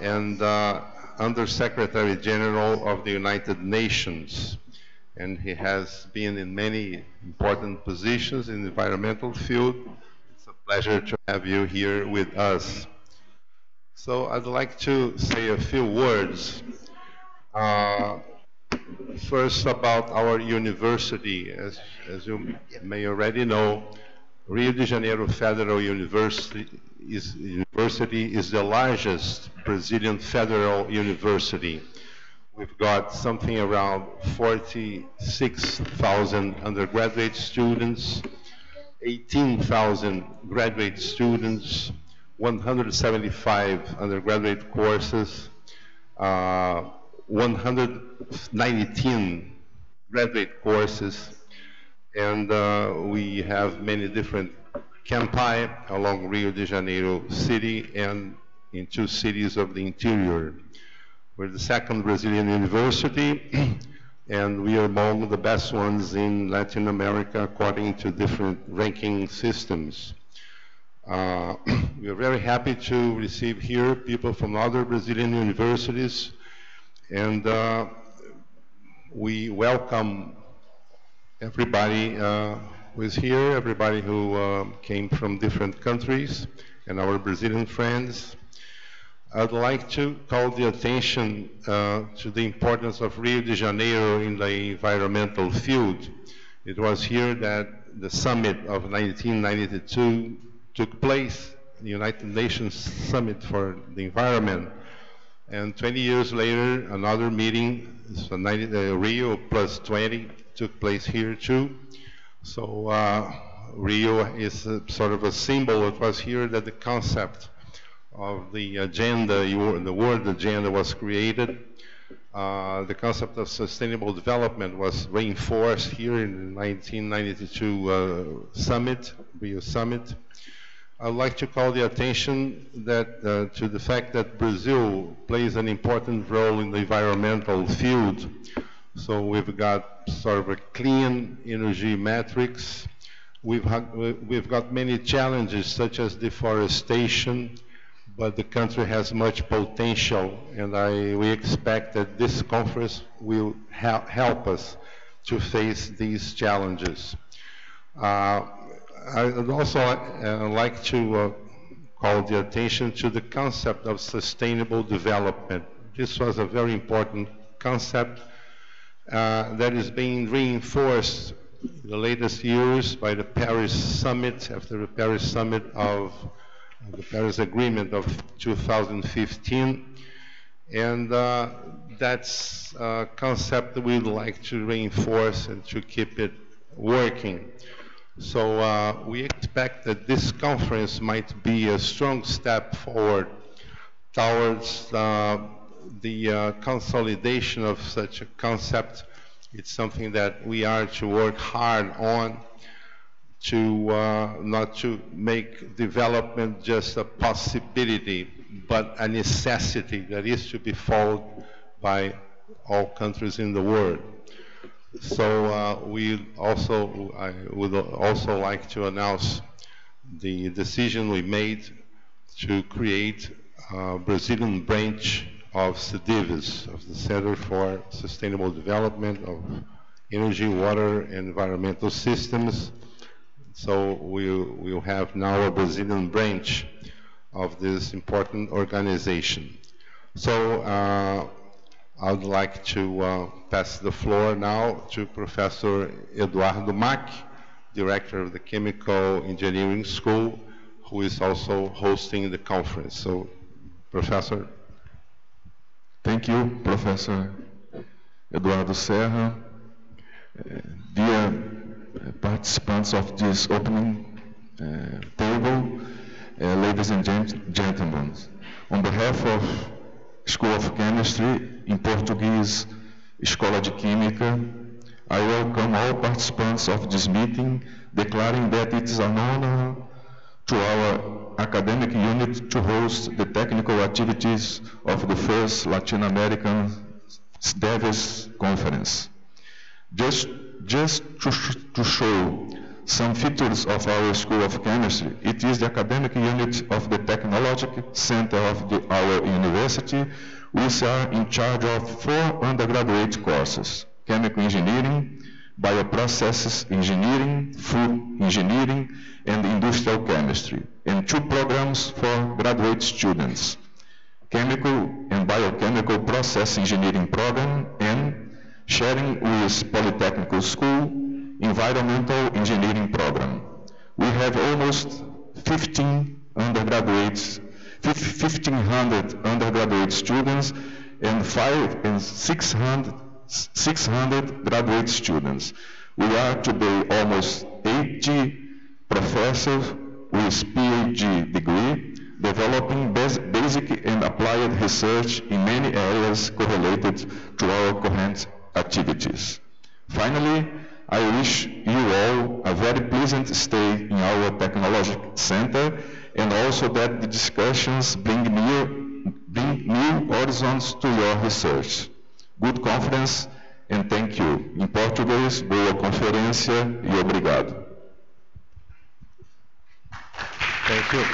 and Under-Secretary General of the United Nations. And he has been in many important positions in the environmental field. It's a pleasure to have you here with us. So I'd like to say a few words. First about our university. As you may already know, Rio de Janeiro Federal University is the largest Brazilian federal university. We've got something around 46,000 undergraduate students, 18,000 graduate students, 175 undergraduate courses, 119 graduate courses, and we have many different campi along Rio de Janeiro city and in 2 cities of the interior. We're the second Brazilian university, and we are among the best ones in Latin America according to different ranking systems. We are very happy to receive here people from other Brazilian universities, and we welcome everybody who is here, everybody who came from different countries, and our Brazilian friends. I'd like to call the attention to the importance of Rio de Janeiro in the environmental field. It was here that the summit of 1992 took place, the United Nations Summit for the Environment. And 20 years later, another meeting, so Rio plus 20, took place here too. So Rio is sort of a symbol. It was here that the concept of the agenda, the world agenda, was created. The concept of sustainable development was reinforced here in the 1992 summit, Rio Summit. I'd like to call the attention that, to the fact that Brazil plays an important role in the environmental field. So we've got sort of a clean energy matrix. We've got many challenges such as deforestation, but the country has much potential, and we expect that this conference will help us to face these challenges. I would also like to call the attention to the concept of sustainable development. This was a very important concept that is being reinforced in the latest years by the Paris Summit, after the Paris Summit of the Paris Agreement of 2015, and that's a concept that we'd like to reinforce and to keep it working. So we expect that this conference might be a strong step forward towards the consolidation of such a concept. It's something that we are to work hard on, to not to make development just a possibility, but a necessity that is to be followed by all countries in the world. So I would also like to announce the decision we made to create a Brazilian branch of SDEWES, of the Center for Sustainable Development of Energy, Water, and Environmental Systems. So we'll have now a Brazilian branch of this important organization. So I'd like to pass the floor now to Professor Eduardo Mack, Director of the Chemical Engineering School, who is also hosting the conference. So, Professor. Thank you, Professor Eduardo Serra. Dear participants of this opening table, ladies and gentlemen, on behalf of School of Chemistry, in Portuguese, Escola de Química, I welcome all participants of this meeting, declaring that it is an honor to our academic unit to host the technical activities of the first Latin American SDEWES conference. Just to show some features of our School of Chemistry. It is the academic unit of the Technological Center of our university, which are in charge of 4 undergraduate courses: Chemical Engineering, Bioprocesses Engineering, Food Engineering, and Industrial Chemistry, and 2 programs for graduate students: Chemical and Biochemical Process Engineering Program and Sharing with Polytechnical School Environmental Engineering Program. We have almost 1,500 undergraduate students and 600 graduate students. We are today almost 80 professors with PhD degree, developing basic and applied research in many areas correlated to our current activities. Finally, I wish you all a very pleasant stay in our technology center, and also that the discussions bring new horizons to your research. Good conference, and thank you. Em português, boa conferência e obrigado. Thank you.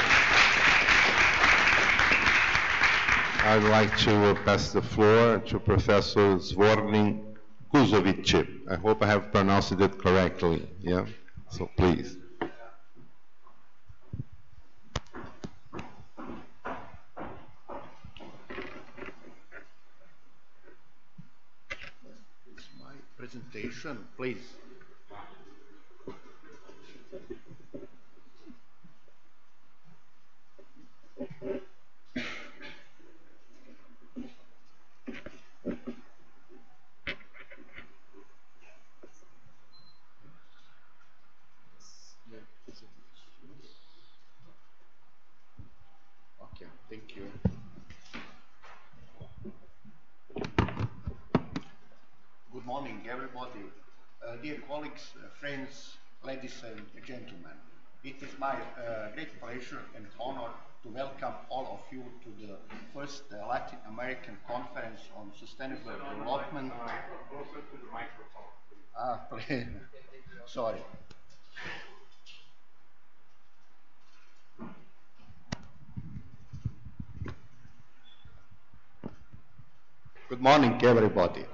I'd like to pass the floor to Professor Zvornin Kuzovic. I hope I have pronounced it correctly. Yeah? So please. It's my presentation, please. Okay, thank you. Good morning, everybody. Dear colleagues, friends, ladies and gentlemen. It is my great pleasure and honor to welcome all of you to the first Latin American Conference on Sustainable Development. Closer to the microphone. Please. Sorry. Good morning, everybody.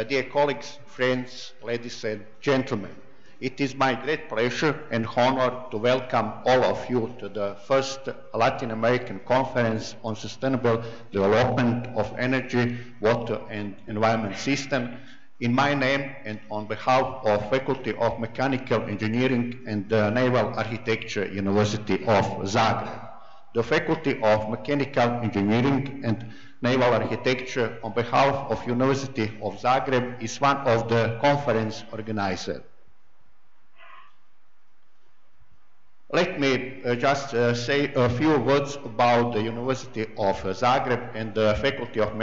Dear colleagues, friends, ladies and gentlemen, it is my great pleasure and honor to welcome all of you to the first Latin American Conference on Sustainable Development of Energy, Water and Environment System. In my name and on behalf of Faculty of Mechanical Engineering and Naval Architecture, University of Zagreb. The Faculty of Mechanical Engineering and Naval Architecture on behalf of University of Zagreb is one of the conference organizers. Let me just say a few words about the University of Zagreb and the Faculty of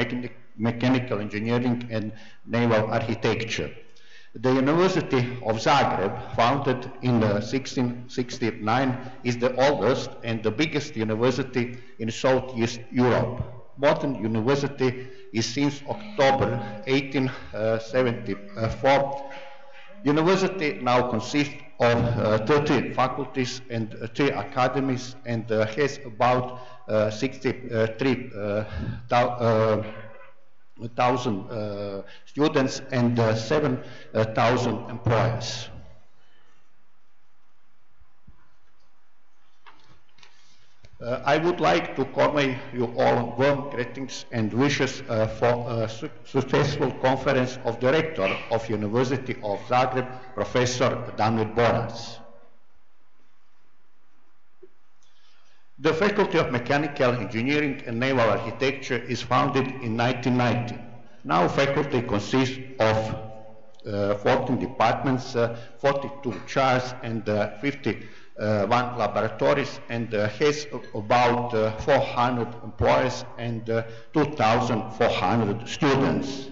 Mechanical Engineering and Naval Architecture. The University of Zagreb, founded in 1669, is the oldest and the biggest university in Southeast Europe. Modern university is since October 1874. University now consists of 30 faculties and 3 academies and has about 63,000 students and 7,000 employees. I would like to convey you all warm greetings and wishes for a successful conference of the Rector of University of Zagreb, Professor Damir Boras. The Faculty of Mechanical Engineering and Naval Architecture is founded in 1990. Now faculty consists of 14 departments, 42 chairs and 51 laboratories, and has about 400 employees and 2,400 students.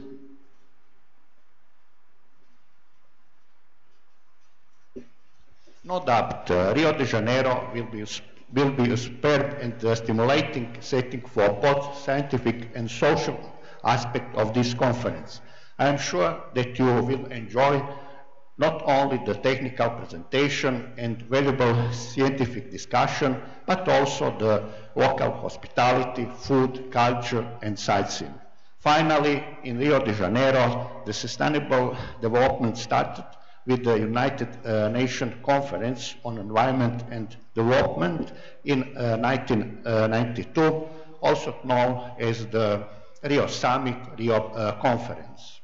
No doubt, Rio de Janeiro will be a superb and stimulating setting for both scientific and social aspect of this conference. I am sure that you will enjoy not only the technical presentation and valuable scientific discussion, but also the local hospitality, food, culture, and sightseeing. Finally, in Rio de Janeiro, the sustainable development started with the United Nations Conference on Environment and Development in 1992, also known as the Rio Summit, Rio Conference.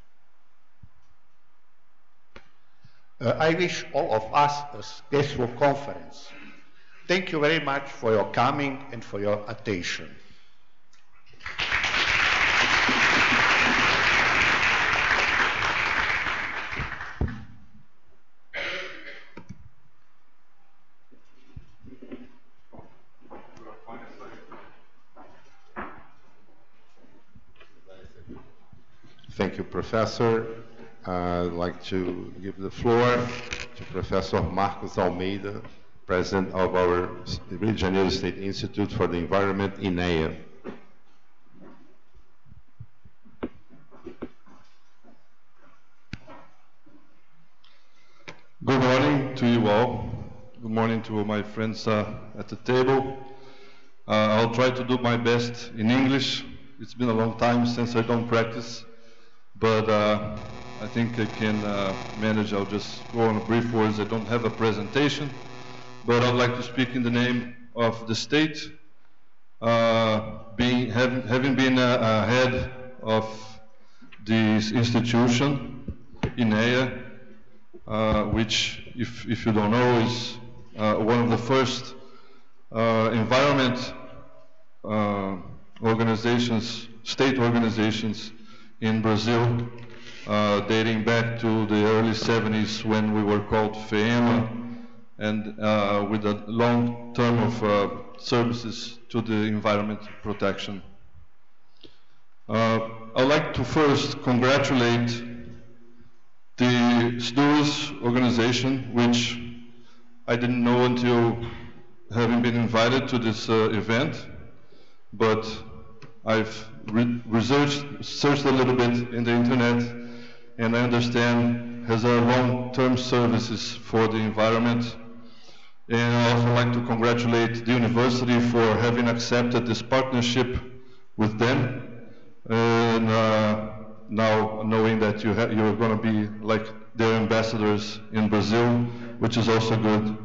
I wish all of us a successful conference. Thank you very much for your coming and for your attention. Thank you, Professor. I'd like to give the floor to Professor Marcos Almeida, President of our Rio de Janeiro State Institute for the Environment, INEA. Good morning to you all. Good morning to my friends at the table. I'll try to do my best in English. It's been a long time since I don't practice, but I think I can manage. I'll just go on brief words. I don't have a presentation, but I'd like to speak in the name of the state, having been a head of this institution, INEA, which, if you don't know, is one of the first environment organizations, state organizations in Brazil, dating back to the early 70s when we were called FEMA, and with a long term of services to the environment protection. I'd like to first congratulate the SDEWES organization, which I didn't know until having been invited to this event, but I've searched a little bit in the internet, and I understand has a long-term services for the environment. And I also like to congratulate the university for having accepted this partnership with them, and now knowing that you're going to be like their ambassadors in Brazil, which is also good.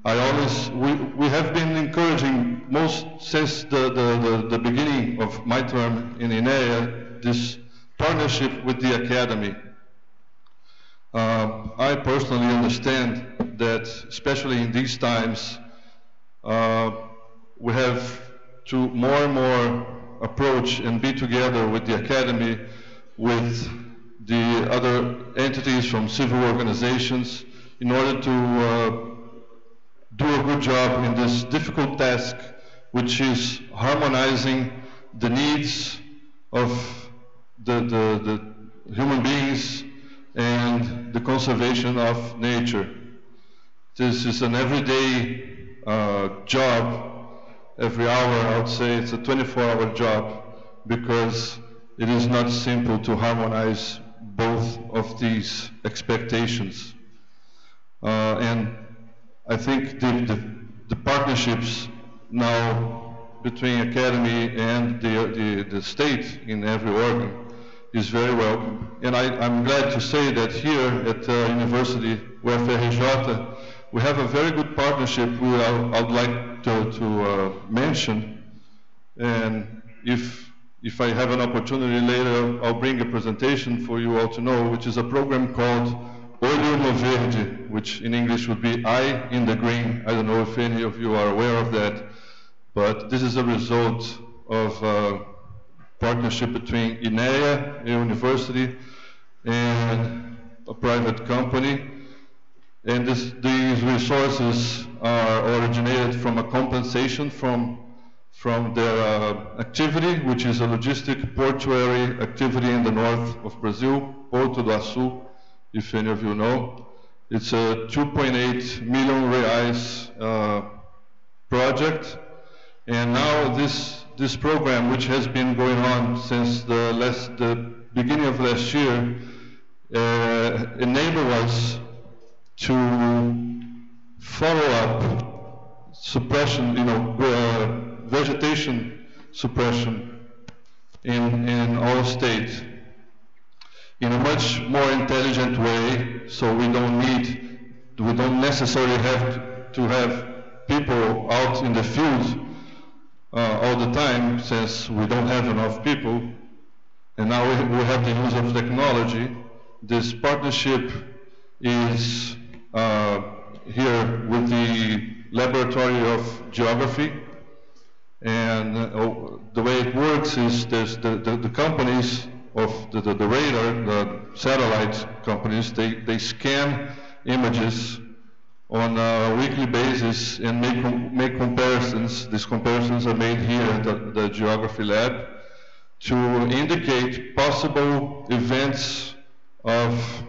We have been encouraging since the beginning of my term in INEA, this partnership with the academy. I personally understand that, especially in these times, we have to more and more approach and be together with the academy, with the other entities from civil organizations, in order to do a good job in this difficult task, which is harmonizing the needs of the human beings and the conservation of nature. This is an everyday job. Every hour, I would say it's a 24-hour job, because it is not simple to harmonize both of these expectations. And I think the partnerships now between academy and the state in every organ is very welcome. And I'm glad to say that here at the university, where FRJ, we have a very good partnership I'd like to mention. And if I have an opportunity later, I'll bring a presentation for you all to know, which is a program called Olho no Verde, which in English would be Eye in the Green. I don't know if any of you are aware of that, but this is a result of a partnership between INEA, a university, and a private company. And these resources are originated from a compensation from their activity, which is a logistic portuary activity in the north of Brazil, Porto do Açu, if any of you know. It's a 2.8 million reais project, and now this program, which has been going on since the beginning of last year, enable us to follow up suppression, vegetation suppression in our state in a much more intelligent way, so we don't necessarily have to have people out in the field all the time, since we don't have enough people, and now we have the use of technology. This partnership is here with the Laboratory of Geography, and the way it works is there's the companies of the radar, the satellite companies, they scan images on a weekly basis and make comparisons. These comparisons are made here at the Geography Lab to indicate possible events of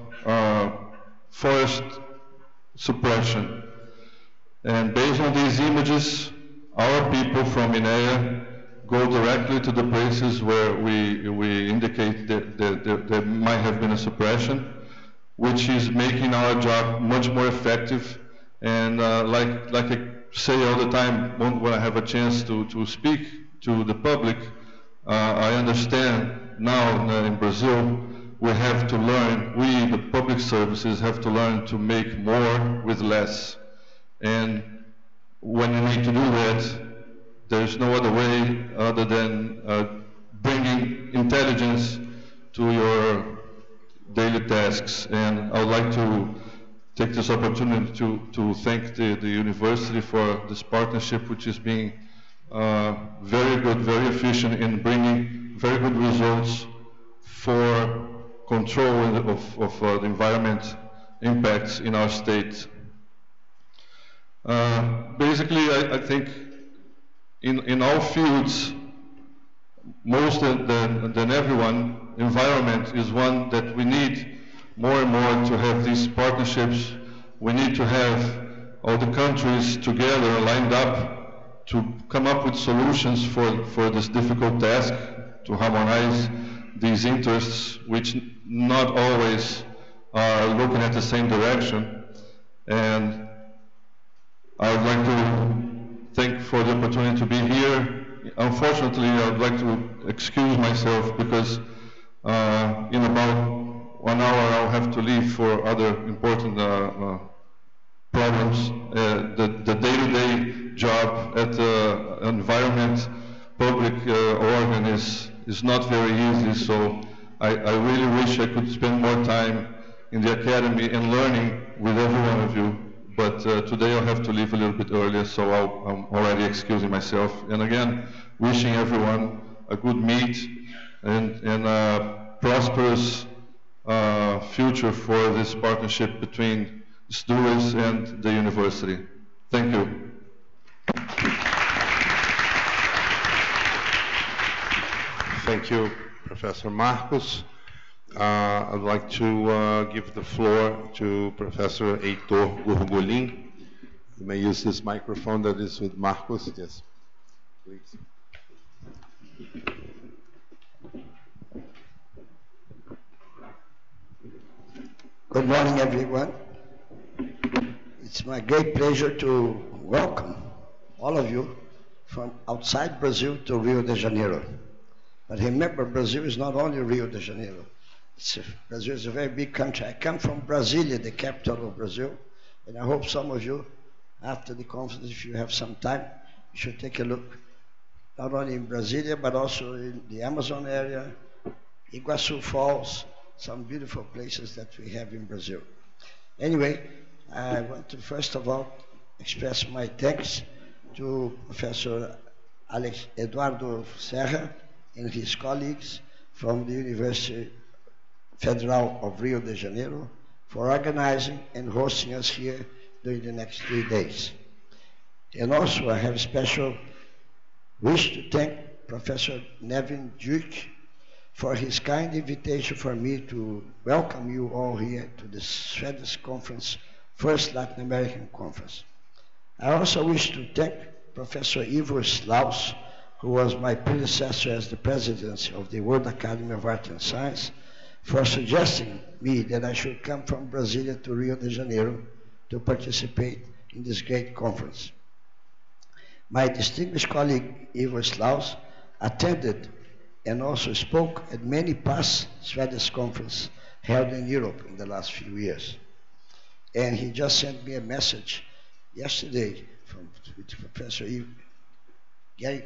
forest suppression. And based on these images, our people from INEA go directly to the places where we indicate that there might have been a suppression, which is making our job much more effective. And like I say all the time when I have a chance to speak to the public, I understand now in Brazil we have to learn, we the public services have to learn to make more with less. And when you need to do that, there's no other way other than bringing intelligence to your daily tasks. And I would like to take this opportunity to thank the university for this partnership, which is being very good, very efficient in bringing very good results for control of the environment impacts in our state. Basically, I think in all fields, most than everyone, environment is one that we need more and more to have these partnerships. We need to have all the countries together, lined up, to come up with solutions for this difficult task, to harmonize these interests, which not always are looking at the same direction. And I would like to thank for the opportunity to be here. Unfortunately, I would like to excuse myself because in about 1 hour I'll have to leave for other important problems. The day-to-day job at the environment public organ is not very easy, so I really wish I could spend more time in the academy and learning with every one of you. But today I'll have to leave a little bit earlier, so I'm already excusing myself. And again, wishing everyone a good meet and a prosperous future for this partnership between SDEWES and the university. Thank you. Thank you, Professor Marcos. I'd like to give the floor to Professor Heitor Gurgulin. You may use this microphone that is with Marcos. Yes, please. Good morning, everyone. It's my great pleasure to welcome all of you from outside Brazil to Rio de Janeiro. But remember, Brazil is not only Rio de Janeiro. Brazil is a very big country. I come from Brasilia, the capital of Brazil, and I hope some of you, after the conference, if you have some time, you should take a look, not only in Brasilia, but also in the Amazon area, Iguaçu Falls, some beautiful places that we have in Brazil. Anyway, I want to first of all express my thanks to Professor Eduardo Serra and his colleagues from the University Federal of Rio de Janeiro for organizing and hosting us here during the next 3 days. And also I have a special wish to thank Professor Nevin Duke for his kind invitation for me to welcome you all here to the SDEWES Conference, first Latin American conference. I also wish to thank Professor Ivo Slaus, who was my predecessor as the president of the World Academy of Art and Science, for suggesting me that I should come from Brasilia to Rio de Janeiro to participate in this great conference. My distinguished colleague Ivo Slaus attended and also spoke at many past SDEWES conferences held in Europe in the last few years. And he just sent me a message yesterday with Professor Gary,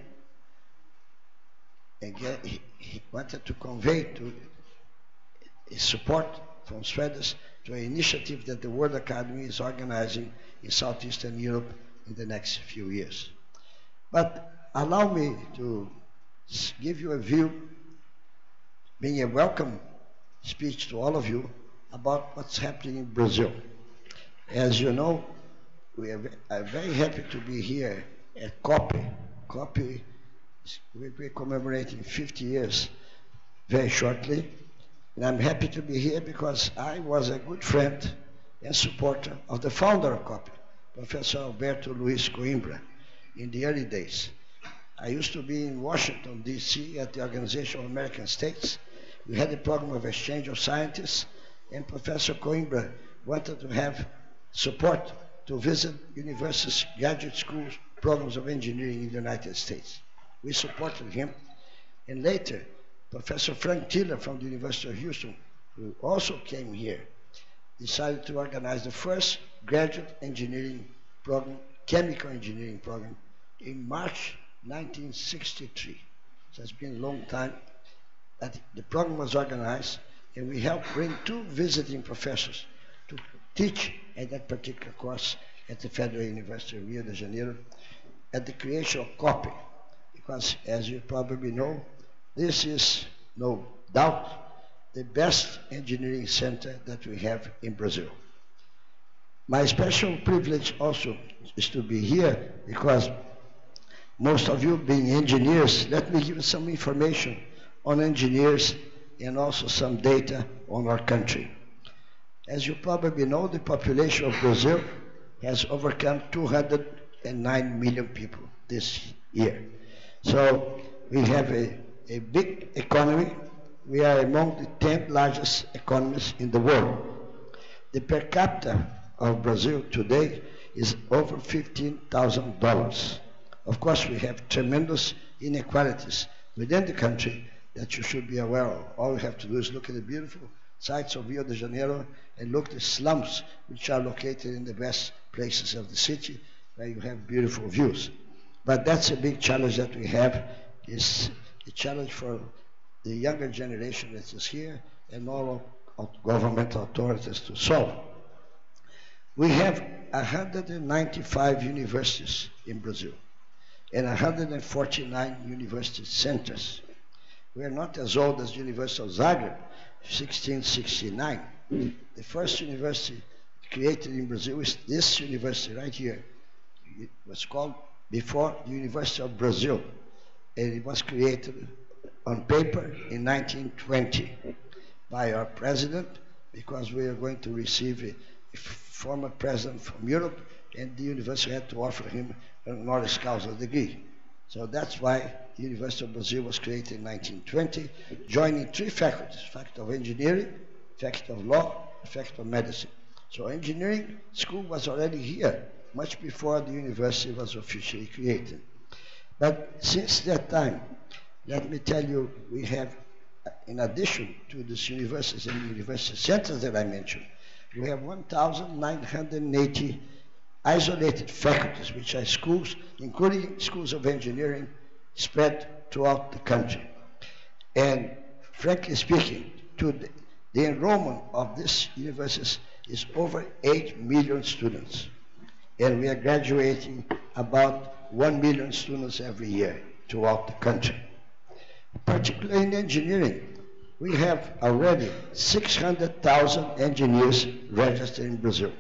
and he wanted to convey to his support from SDEWES to an initiative that the World Academy is organizing in Southeastern Europe in the next few years. But allow me to give you a view, being a welcome speech to all of you about what's happening in Brazil. As you know, we are very happy to be here at COPE. COPE, we're commemorating 50 years very shortly. And I'm happy to be here because I was a good friend and supporter of the founder of COPE, Professor Alberto Luiz Coimbra, in the early days. I used to be in Washington, D.C. at the Organization of American States. We had a program of exchange of scientists, and Professor Coimbra wanted to have support to visit universities, graduate schools, programs of engineering in the United States. We supported him, and later, Professor Frank Tiller from the University of Houston, who also came here, decided to organize the first graduate engineering program, chemical engineering program, in March 1963. So it's been a long time that the program was organized, and we helped bring 2 visiting professors to teach at that particular course at the Federal University of Rio de Janeiro at the creation of COPE, because as you probably know, this is no doubt the best engineering center that we have in Brazil. My special privilege also is to be here because most of you being engineers, let me give you some information on engineers and also some data on our country. As you probably know, the population of Brazil has overcome 209 million people this year. So we have a big economy. We are among the 10 largest economies in the world. The per capita of Brazil today is over $15,000. Of course, we have tremendous inequalities within the country that you should be aware of. All you have to do is look at the beautiful sites of Rio de Janeiro and look at the slums which are located in the best places of the city where you have beautiful views. But that's a big challenge that we have, is a challenge for the younger generation that is here and all of governmental authorities to solve. We have 195 universities in Brazil and 149 university centers. We are not as old as the University of Zagreb, 1669. The first university created in Brazil is this university right here. It was called before the University of Brazil, and it was created on paper in 1920 by our president, because we are going to receive a former president from Europe, and the university had to offer him an honoris causa degree. So that's why the University of Brazil was created in 1920, joining 3 faculties: Faculty of Engineering, Faculty of Law, Faculty of Medicine. So engineering school was already here, much before the university was officially created. But since that time, let me tell you, we have, in addition to these universities and university centers that I mentioned, we have 1,980 isolated faculties, which are schools, including schools of engineering, spread throughout the country. And frankly speaking, the enrollment of these universities is over 8 million students. And we are graduating about 1 million students every year throughout the country. Particularly in engineering, we have already 600,000 engineers registered in Brazil.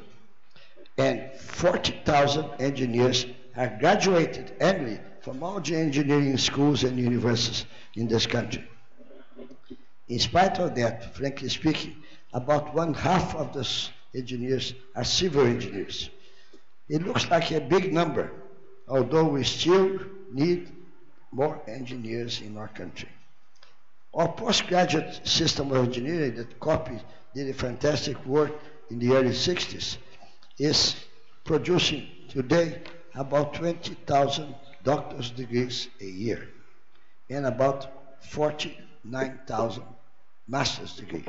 And 40,000 engineers are graduated annually from all the engineering schools and universities in this country. In spite of that, frankly speaking, about 1/2 of those engineers are civil engineers. It looks like a big number, although we still need more engineers in our country. Our postgraduate system of engineering that COPE did a fantastic work in the early 60s is producing today about 20,000 doctor's degrees a year and about 49,000 master's degrees.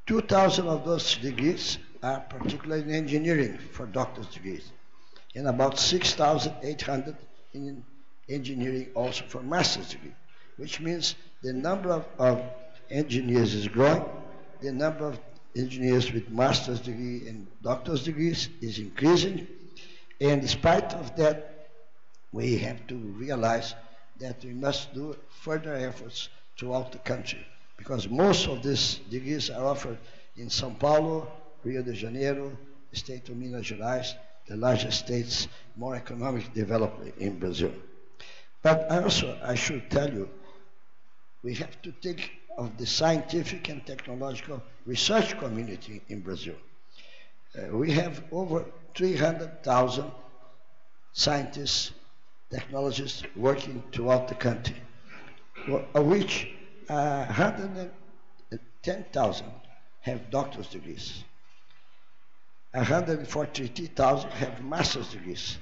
2,000 of those degrees are particularly in engineering for doctor's degrees, and about 6,800 in engineering also for master's degree, which means the number of engineers is growing, the number of engineers with master's degree and doctor's degrees is increasing, and in spite of that, we have to realize that we must do further efforts throughout the country, because most of these degrees are offered in São Paulo, Rio de Janeiro, the state of Minas Gerais, the largest states, more economic development in Brazil. But also, I should tell you, we have to think of the scientific and technological research community in Brazil. We have over 300,000 scientists, technologists working throughout the country, of which 110,000 have doctor's degrees. 143,000 have master's degrees,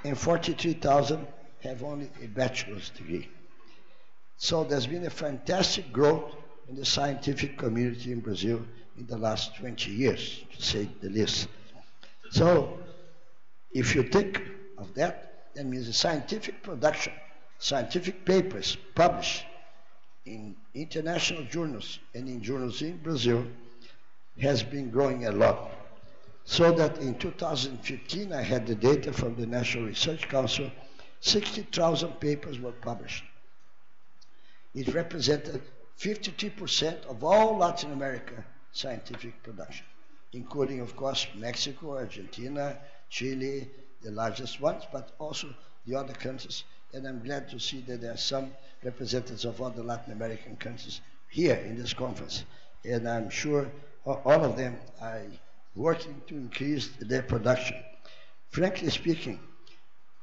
and 43,000 have only a bachelor's degree. So there's been a fantastic growth in the scientific community in Brazil in the last 20 years, to say the least. So if you think of that, that means the scientific production, scientific papers published in international journals and in journals in Brazil has been growing a lot. So that in 2015, I had the data from the National Research Council, 60,000 papers were published. It represented 53% of all Latin America scientific production, including, of course, Mexico, Argentina, Chile, the largest ones, but also the other countries. And I'm glad to see that there are some representatives of other Latin American countries here in this conference. And I'm sure all of them are working to increase their production. Frankly speaking,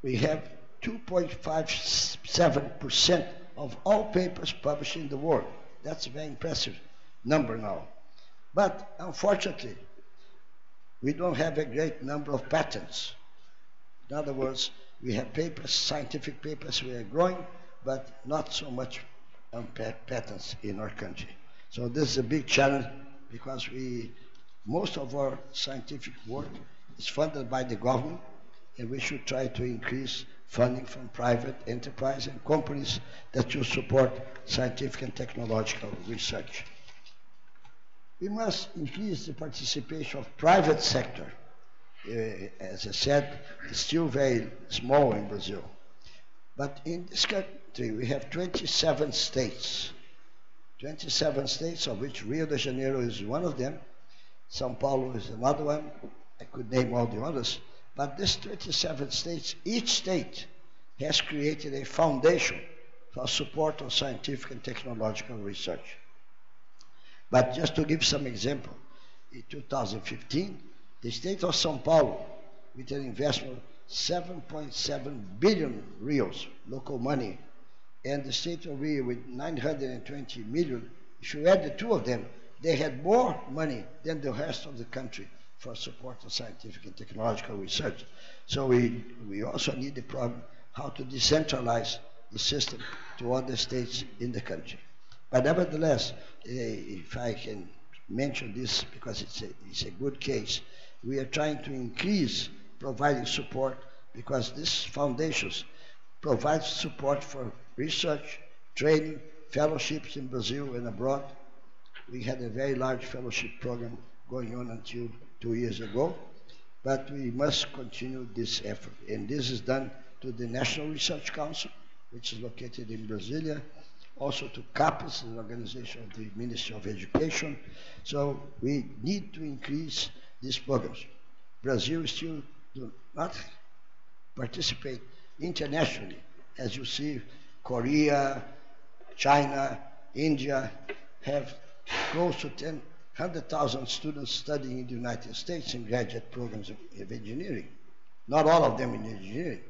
we have 2.57% of all papers published in the world. That's a very impressive number now. But unfortunately, we don't have a great number of patents. In other words, we have papers, scientific papers, we are growing, but not so much patents in our country. So this is a big challenge because most of our scientific work is funded by the government, and we should try to increase funding from private enterprise and companies that will support scientific and technological research. We must increase the participation of private sector. As I said, it's still very small in Brazil. But in this country, we have 27 states. 27 states, of which Rio de Janeiro is one of them. São Paulo is another one. I could name all the others. But these 27 states, each state has created a foundation for support of scientific and technological research. But just to give some example, in 2015, the state of São Paulo, with an investment of 7.7 billion reals, local money, and the state of Rio with 920 million, if you add the two of them, they had more money than the rest of the country for support of scientific and technological research. So we also need the problem how to decentralize the system to other states in the country. But nevertheless, if I can mention this because it's a good case, we are trying to increase providing support because these foundations provide support for research, training, fellowships in Brazil and abroad. We had a very large fellowship program going on until 2 years ago, but we must continue this effort. And this is done to the National Research Council, which is located in Brasilia, also to CAPES, an organization of the Ministry of Education. So we need to increase these programs. Brazil still do not participate internationally. As you see, Korea, China, India have close to 100,000 students studying in the United States in graduate programs of engineering. Not all of them in engineering.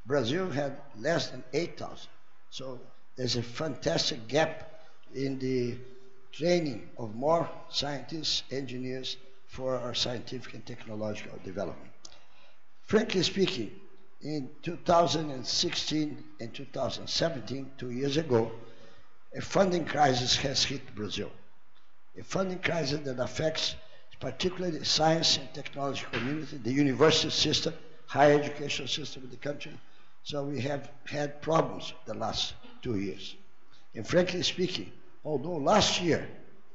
Brazil had less than 8,000. So there's a fantastic gap in the training of more scientists, engineers for our scientific and technological development. Frankly speaking, in 2016 and 2017, 2 years ago, a funding crisis has hit Brazil. A funding crisis that affects particularly the science and technology community, the university system, higher education system in the country. So we have had problems the last 2 years. And frankly speaking, although last year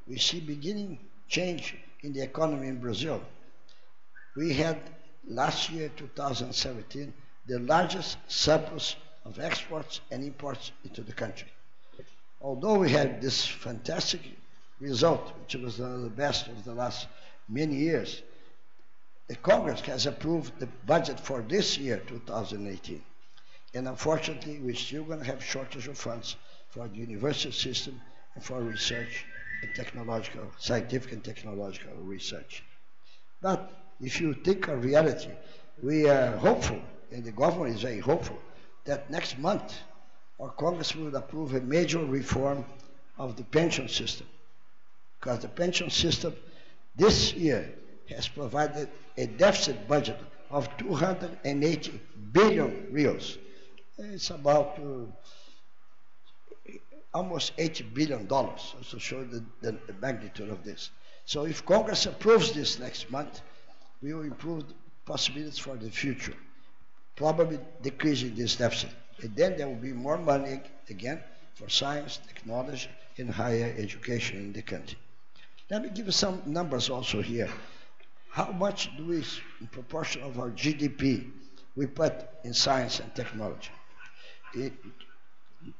we see beginning change in the economy in Brazil, we had last year, 2017, the largest surplus of exports and imports into the country. Although we had this fantastic result, which was one of the best of the last many years, the Congress has approved the budget for this year, 2018. And unfortunately, we're still going to have shortage of funds for the university system and for research and technological, scientific and technological research. But if you think of reality, we are hopeful, and the government is very hopeful, that next month our Congress will approve a major reform of the pension system. Because the pension system this year has provided a deficit budget of 280 billion reals. It's about almost $80 billion, to show the magnitude of this. So if Congress approves this next month, we will improve the possibilities for the future, probably decreasing this deficit. And then there will be more money again for science, technology, and higher education in the country. Let me give you some numbers also here. How much do we, in proportion of our GDP, we put in science and technology? In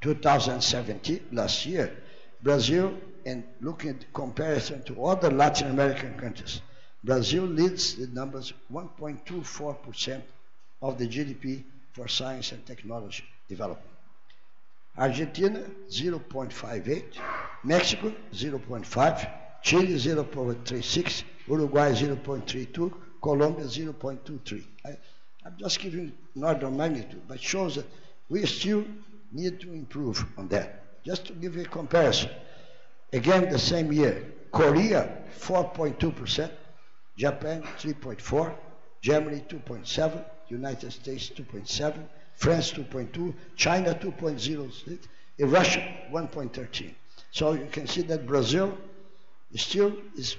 2017, last year, Brazil, and looking at the comparison to other Latin American countries, Brazil leads the numbers 1.24% of the GDP for science and technology development. Argentina, 0.58, Mexico, 0.5, Chile, 0.36, Uruguay, 0.32, Colombia, 0.23. I'm just giving northern magnitude, but shows that we still need to improve on that. Just to give you a comparison, again the same year, Korea 4.2%, Japan 3.4%, Germany 2.7%, United States 2.7%, France 2.2%, China 2.06%, and Russia 1.13%. So you can see that Brazil still is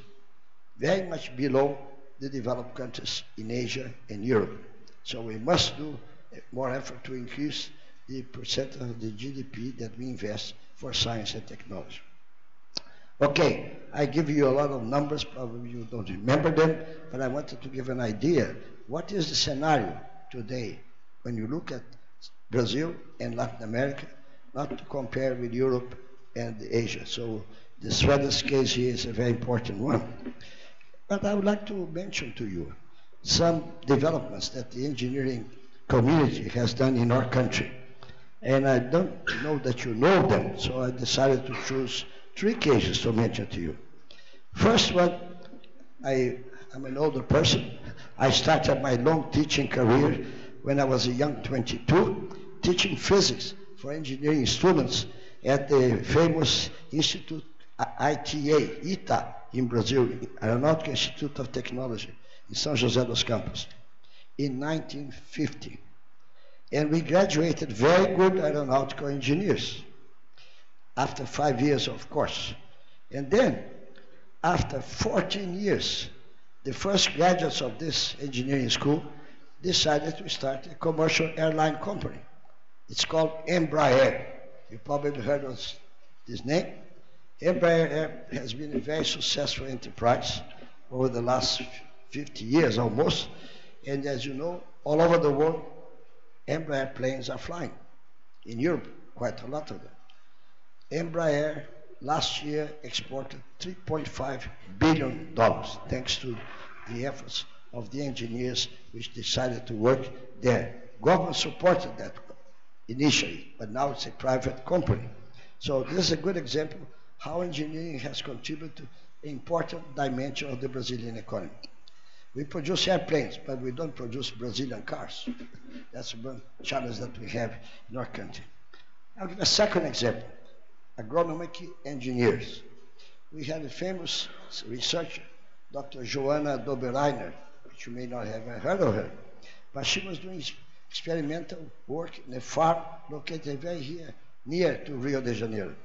very much below the developed countries in Asia and Europe. So we must do more effort to increase the percent of the GDP that we invest for science and technology. Okay, I give you a lot of numbers, probably you don't remember them, but I wanted to give an idea. What is the scenario today when you look at Brazil and Latin America, not to compare with Europe and Asia? So the Swedish case here is a very important one. But I would like to mention to you some developments that the engineering community has done in our country. And I don't know that you know them, so I decided to choose 3 cases to mention to you. First one, I'm an older person. I started my long teaching career when I was a young 22, teaching physics for engineering students at the famous Institute ITA in Brazil, Aeronautical Institute of Technology in São José dos Campos, in 1950. And we graduated very good aeronautical engineers after 5 years of course. And then, after 14 years, the first graduates of this engineering school decided to start a commercial airline company. It's called Embraer. You probably heard of this name. Embraer has been a very successful enterprise over the last 50 years almost. And as you know, all over the world, Embraer planes are flying. In Europe, quite a lot of them. Embraer last year exported $3.5 billion thanks to the efforts of the engineers which decided to work there. Government supported that initially, but now it's a private company. So this is a good example how engineering has contributed to an important dimension of the Brazilian economy. We produce airplanes, but we don't produce Brazilian cars. That's one challenge that we have in our country. I'll give a second example. Agronomic engineers. We had a famous researcher Dr. Joanna Dobereiner, which you may not have heard of her, but she was doing experimental work in a farm located very here, near to Rio de Janeiro.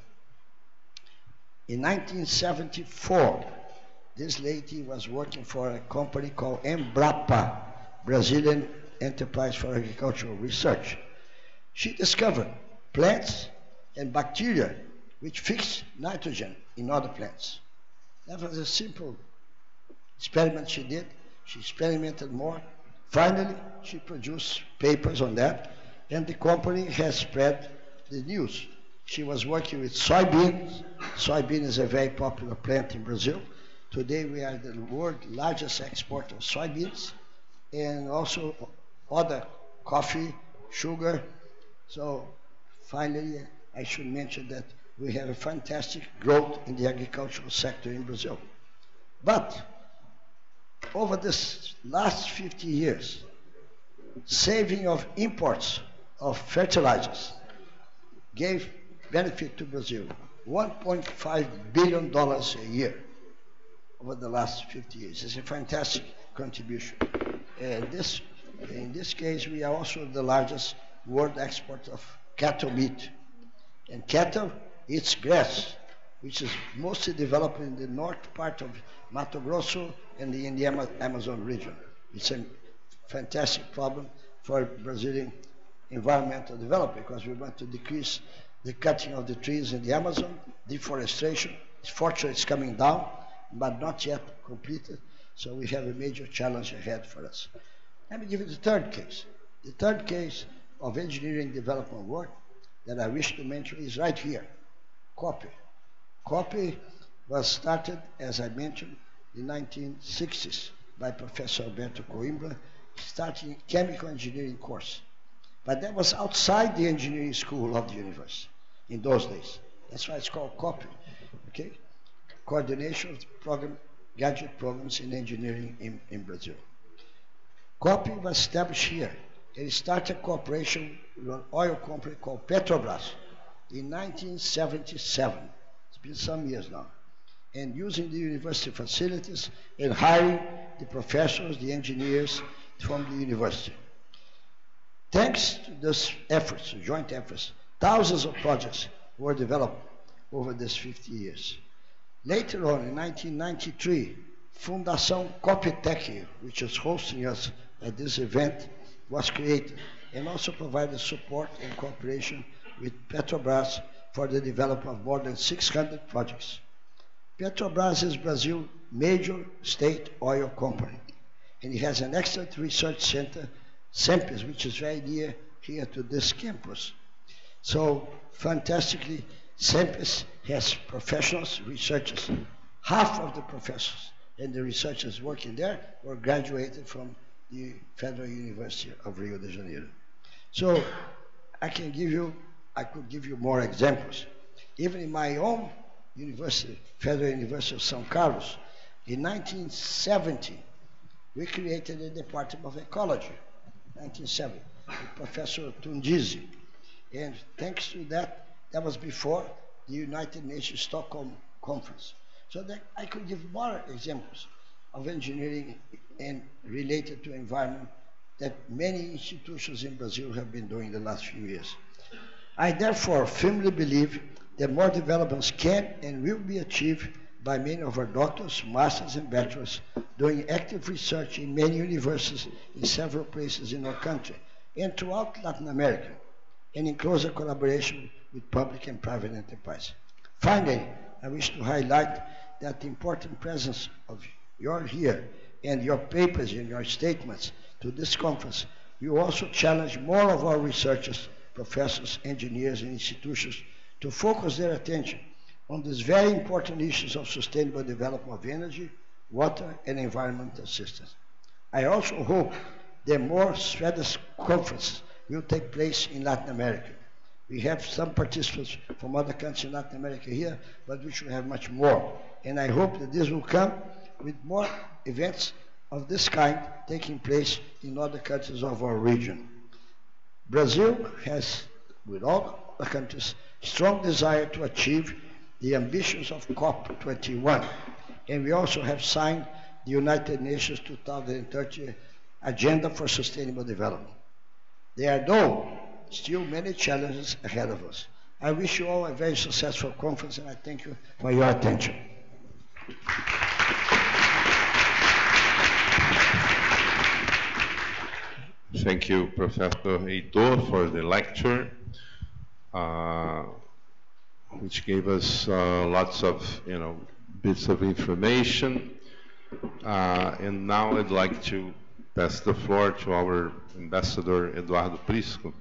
In 1974, this lady was working for a company called Embrapa, Brazilian Enterprise for Agricultural Research. She discovered plants and bacteria which fix nitrogen in other plants. That was a simple experiment she did. She experimented more. Finally, she produced papers on that, and the company has spread the news. She was working with soybeans. Soybean is a very popular plant in Brazil. Today we are the world's largest exporter of soybeans, and also other coffee, sugar. So finally, I should mention that we have a fantastic growth in the agricultural sector in Brazil. But over this last 50 years, saving of imports of fertilizers gave benefit to Brazil, $1.5 billion a year over the last 50 years. It's a fantastic contribution. And in this case, we are also the largest world exporter of cattle meat. And cattle eats grass, which is mostly developed in the north part of Mato Grosso and in the Amazon region. It's a fantastic problem for Brazilian environmental development because we want to decrease the cutting of the trees in the Amazon, deforestation. Fortunately, it's coming down, but not yet completed. So we have a major challenge ahead for us. Let me give you the third case. The third case of engineering development work that I wish to mention is right here, COPE. COPE was started, as I mentioned, in the 1960s by Professor Alberto Coimbra, starting chemical engineering course. But that was outside the engineering school of the university in those days. That's why it's called COPE, okay? Coordination of the program, graduate programs in engineering in Brazil. COPE was established here. It started cooperation with an oil company called Petrobras in 1977. It's been some years now. And using the university facilities and hiring the professors, the engineers from the university. Thanks to these efforts, joint efforts, thousands of projects were developed over these 50 years. Later on, in 1993, Fundação Copetec, which is hosting us at this event, was created and also provided support and cooperation with Petrobras for the development of more than 600 projects. Petrobras is Brazil's major state oil company, and it has an excellent research center, SEMPES, which is very near here to this campus. So, fantastically, SEMPES has professionals, researchers. Half of the professors and the researchers working there were graduated from the Federal University of Rio de Janeiro. So, I could give you more examples. Even in my own university, Federal University of São Carlos, in 1970, we created a Department of Ecology, 1970, with Professor Tundizi. And thanks to that, that was before the United Nations Stockholm Conference. So that I could give more examples of engineering and related to environment that many institutions in Brazil have been doing the last few years. I therefore firmly believe that more developments can and will be achieved by many of our doctors, masters, and bachelors doing active research in many universities in several places in our country and throughout Latin America, and in closer collaboration with public and private enterprise. Finally, I wish to highlight that the important presence of your here and your papers and your statements to this conference will also challenge more of our researchers, professors, engineers, and institutions to focus their attention on these very important issues of sustainable development of energy, water, and environmental systems. I also hope that more SDEWES conferences will take place in Latin America. We have some participants from other countries in Latin America here, but we should have much more. And I hope that this will come with more events of this kind taking place in other countries of our region. Brazil has, with all the countries, strong desire to achieve the ambitions of COP21. And we also have signed the United Nations 2030 Agenda for Sustainable Development. There are, though, still many challenges ahead of us. I wish you all a very successful conference, and I thank you for your attention. Thank you, Professor Heitor, for the lecture, which gave us lots of, bits of information. And now I'd like to pass the floor to our Ambassador Eduardo Prisco.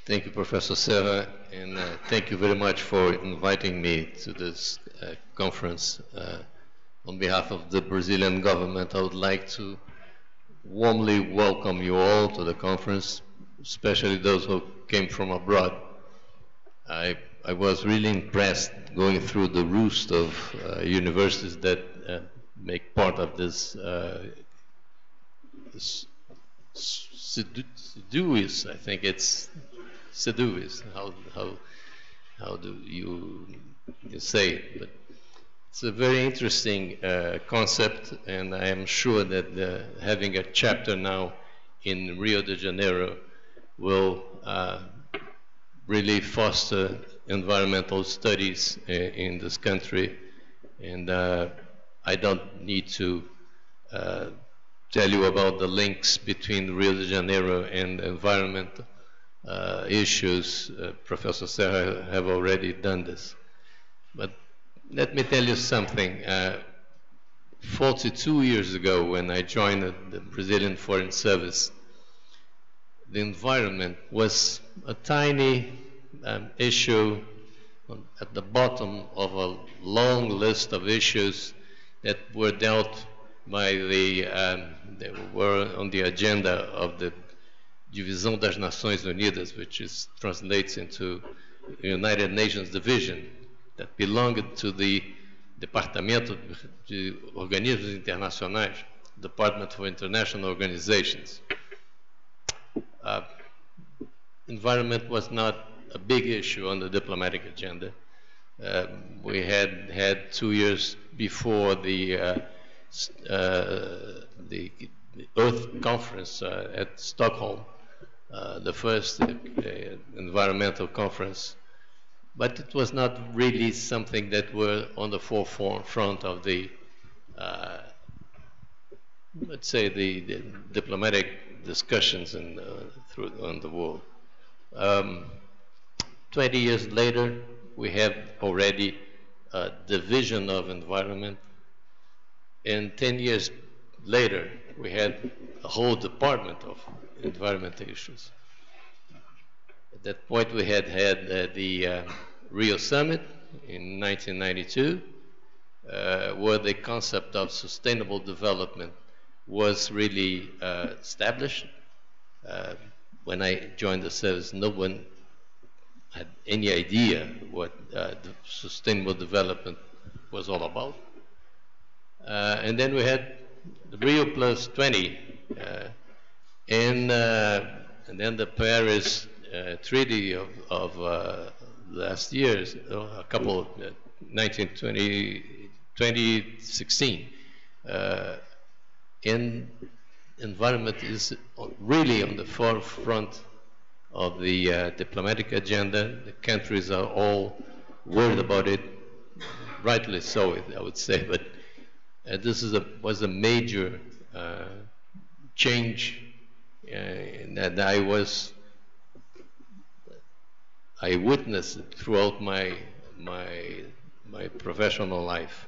Thank you, Professor Serra, and thank you very much for inviting me to this conference. On behalf of the Brazilian government, I would like to warmly welcome you all to the conference, especially those who came from abroad. I was really impressed going through the roost of universities that make part of this SDEWES. I think it's SDEWES. How do you say it? But it's a very interesting concept, and I am sure that having a chapter now in Rio de Janeiro will really foster environmental studies in this country. And I don't need to tell you about the links between Rio de Janeiro and environment issues. Professor Serra have already done this. But let me tell you something. 42 years ago, when I joined the Brazilian Foreign Service, the environment was a tiny issue at the bottom of a long list of issues that were dealt by they were on the agenda of the Divisão das Nações Unidas, which translates into United Nations Division, that belonged to the Departamento de Organismos Internacionais, Department for International Organizations. Environment was not a big issue on the diplomatic agenda. We had 2 years before the Earth Conference at Stockholm, the first environmental conference, but it was not really something that were on the forefront of the, let's say, the diplomatic discussions on the world. 20 years later, we have already a division of environment, and 10 years later, we had a whole department of environmental issues. At that point, we had the Rio Summit in 1992, where the concept of sustainable development was really established. When I joined the service, no one had any idea what the sustainable development was all about. And then we had the Rio Plus 20, and then the Paris Treaty of last year, a couple of 2016. And environment is really on the forefront of the diplomatic agenda. The countries are all worried about it, rightly so, I would say, but this was a major change that I witnessed throughout my professional life.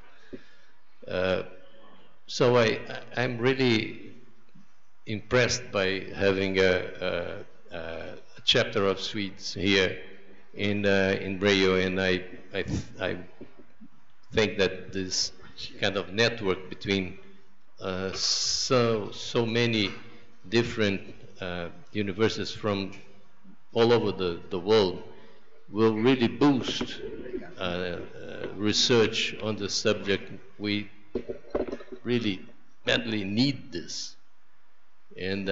So I'm really impressed by having a chapter of Swedes here in Rio, and I think that this kind of network between so many different universities from all over the world will really boost research on the subject. We really badly need this. And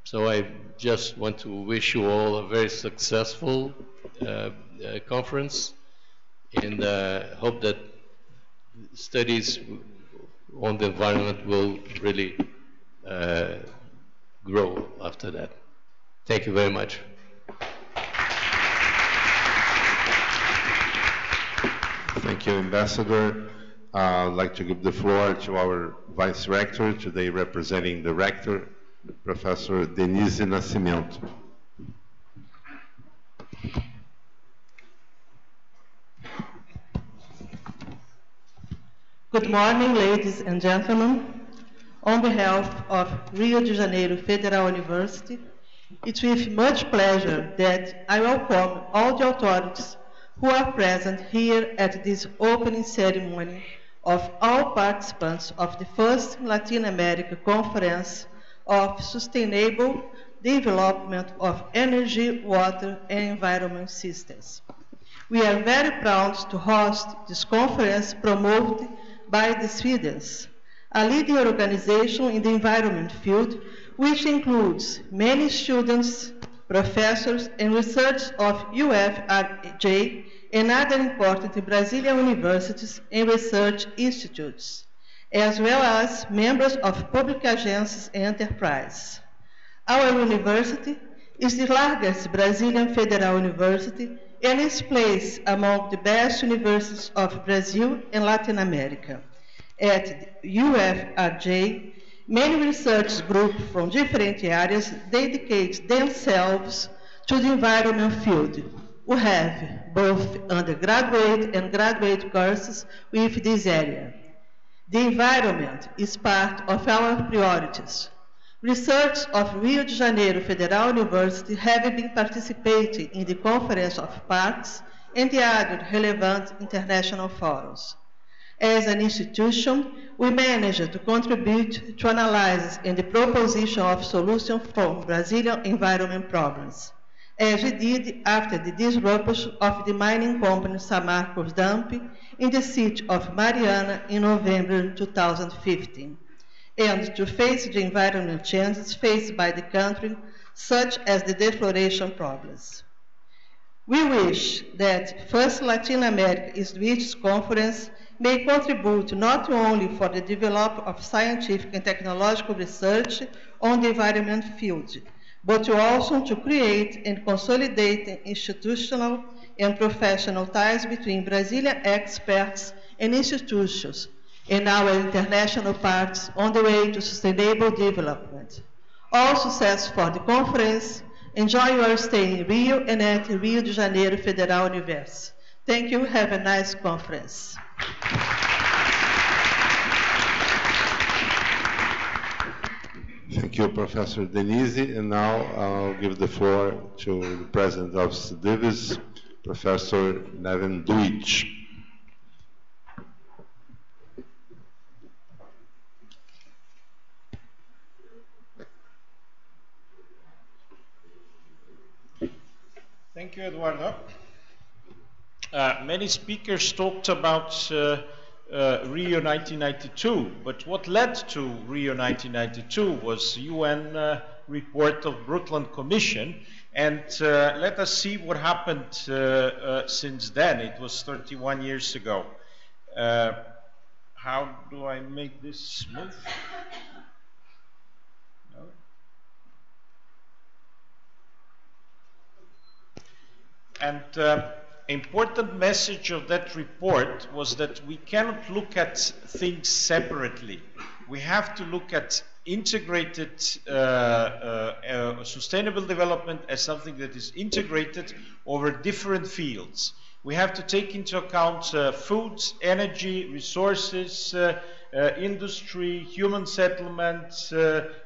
so I just want to wish you all a very successful conference, and hope that studies on the environment will really grow after that. Thank you very much. Thank you, Ambassador. I'd like to give the floor to our Vice Rector, today representing the Rector, Professor Denise Nascimento. Good morning, ladies and gentlemen. On behalf of Rio de Janeiro Federal University, it's with much pleasure that I welcome all the authorities who are present here at this opening ceremony of all participants of the first Latin America Conference of Sustainable Development of Energy, Water, and Environment Systems. We are very proud to host this conference promoted by the SDEWES, a leading organization in the environment field, which includes many students, professors, and researchers of UFRJ and other important Brazilian universities and research institutes, as well as members of public agencies and enterprises. Our university is the largest Brazilian federal university and is placed among the best universities of Brazil and Latin America. At UFRJ, many research groups from different areas dedicate themselves to the environment field. We have both undergraduate and graduate courses with this area. The environment is part of our priorities. Researchers of Rio de Janeiro Federal University have been participating in the Conference of Parties and the other relevant international forums. As an institution, we managed to contribute to analysis and the proposition of solutions for Brazilian environment problems, as we did after the disruption of the mining company Samarco's dumping in the city of Mariana in November 2015, and to face the environmental changes faced by the country, such as the defloration problems. We wish that First Latin America SDEWES Conference may contribute not only for the development of scientific and technological research on the environment field, but also to create and consolidate institutional and professional ties between Brazilian experts and institutions and our international partners on the way to sustainable development. All success for the conference. Enjoy your stay in Rio and at Rio de Janeiro Federal University. Thank you. Have a nice conference. Thank you, Professor Denise. And now I'll give the floor to the President of SDEWES, Professor Neven Duich. Thank you, Eduardo. Many speakers talked about Rio 1992, but what led to Rio 1992 was UN report of Brundtland Commission, and let us see what happened since then. It was 31 years ago. How do I make this move? No? And important message of that report was that we cannot look at things separately. We have to look at integrated sustainable development as something that is integrated over different fields. We have to take into account food, energy, resources, industry, human settlement,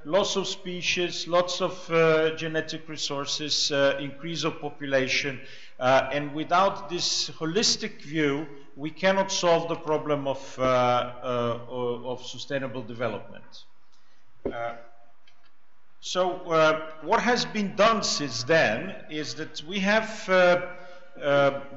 loss of species, lots of genetic resources, increase of population. And without this holistic view, we cannot solve the problem of sustainable development. So what has been done since then is that we have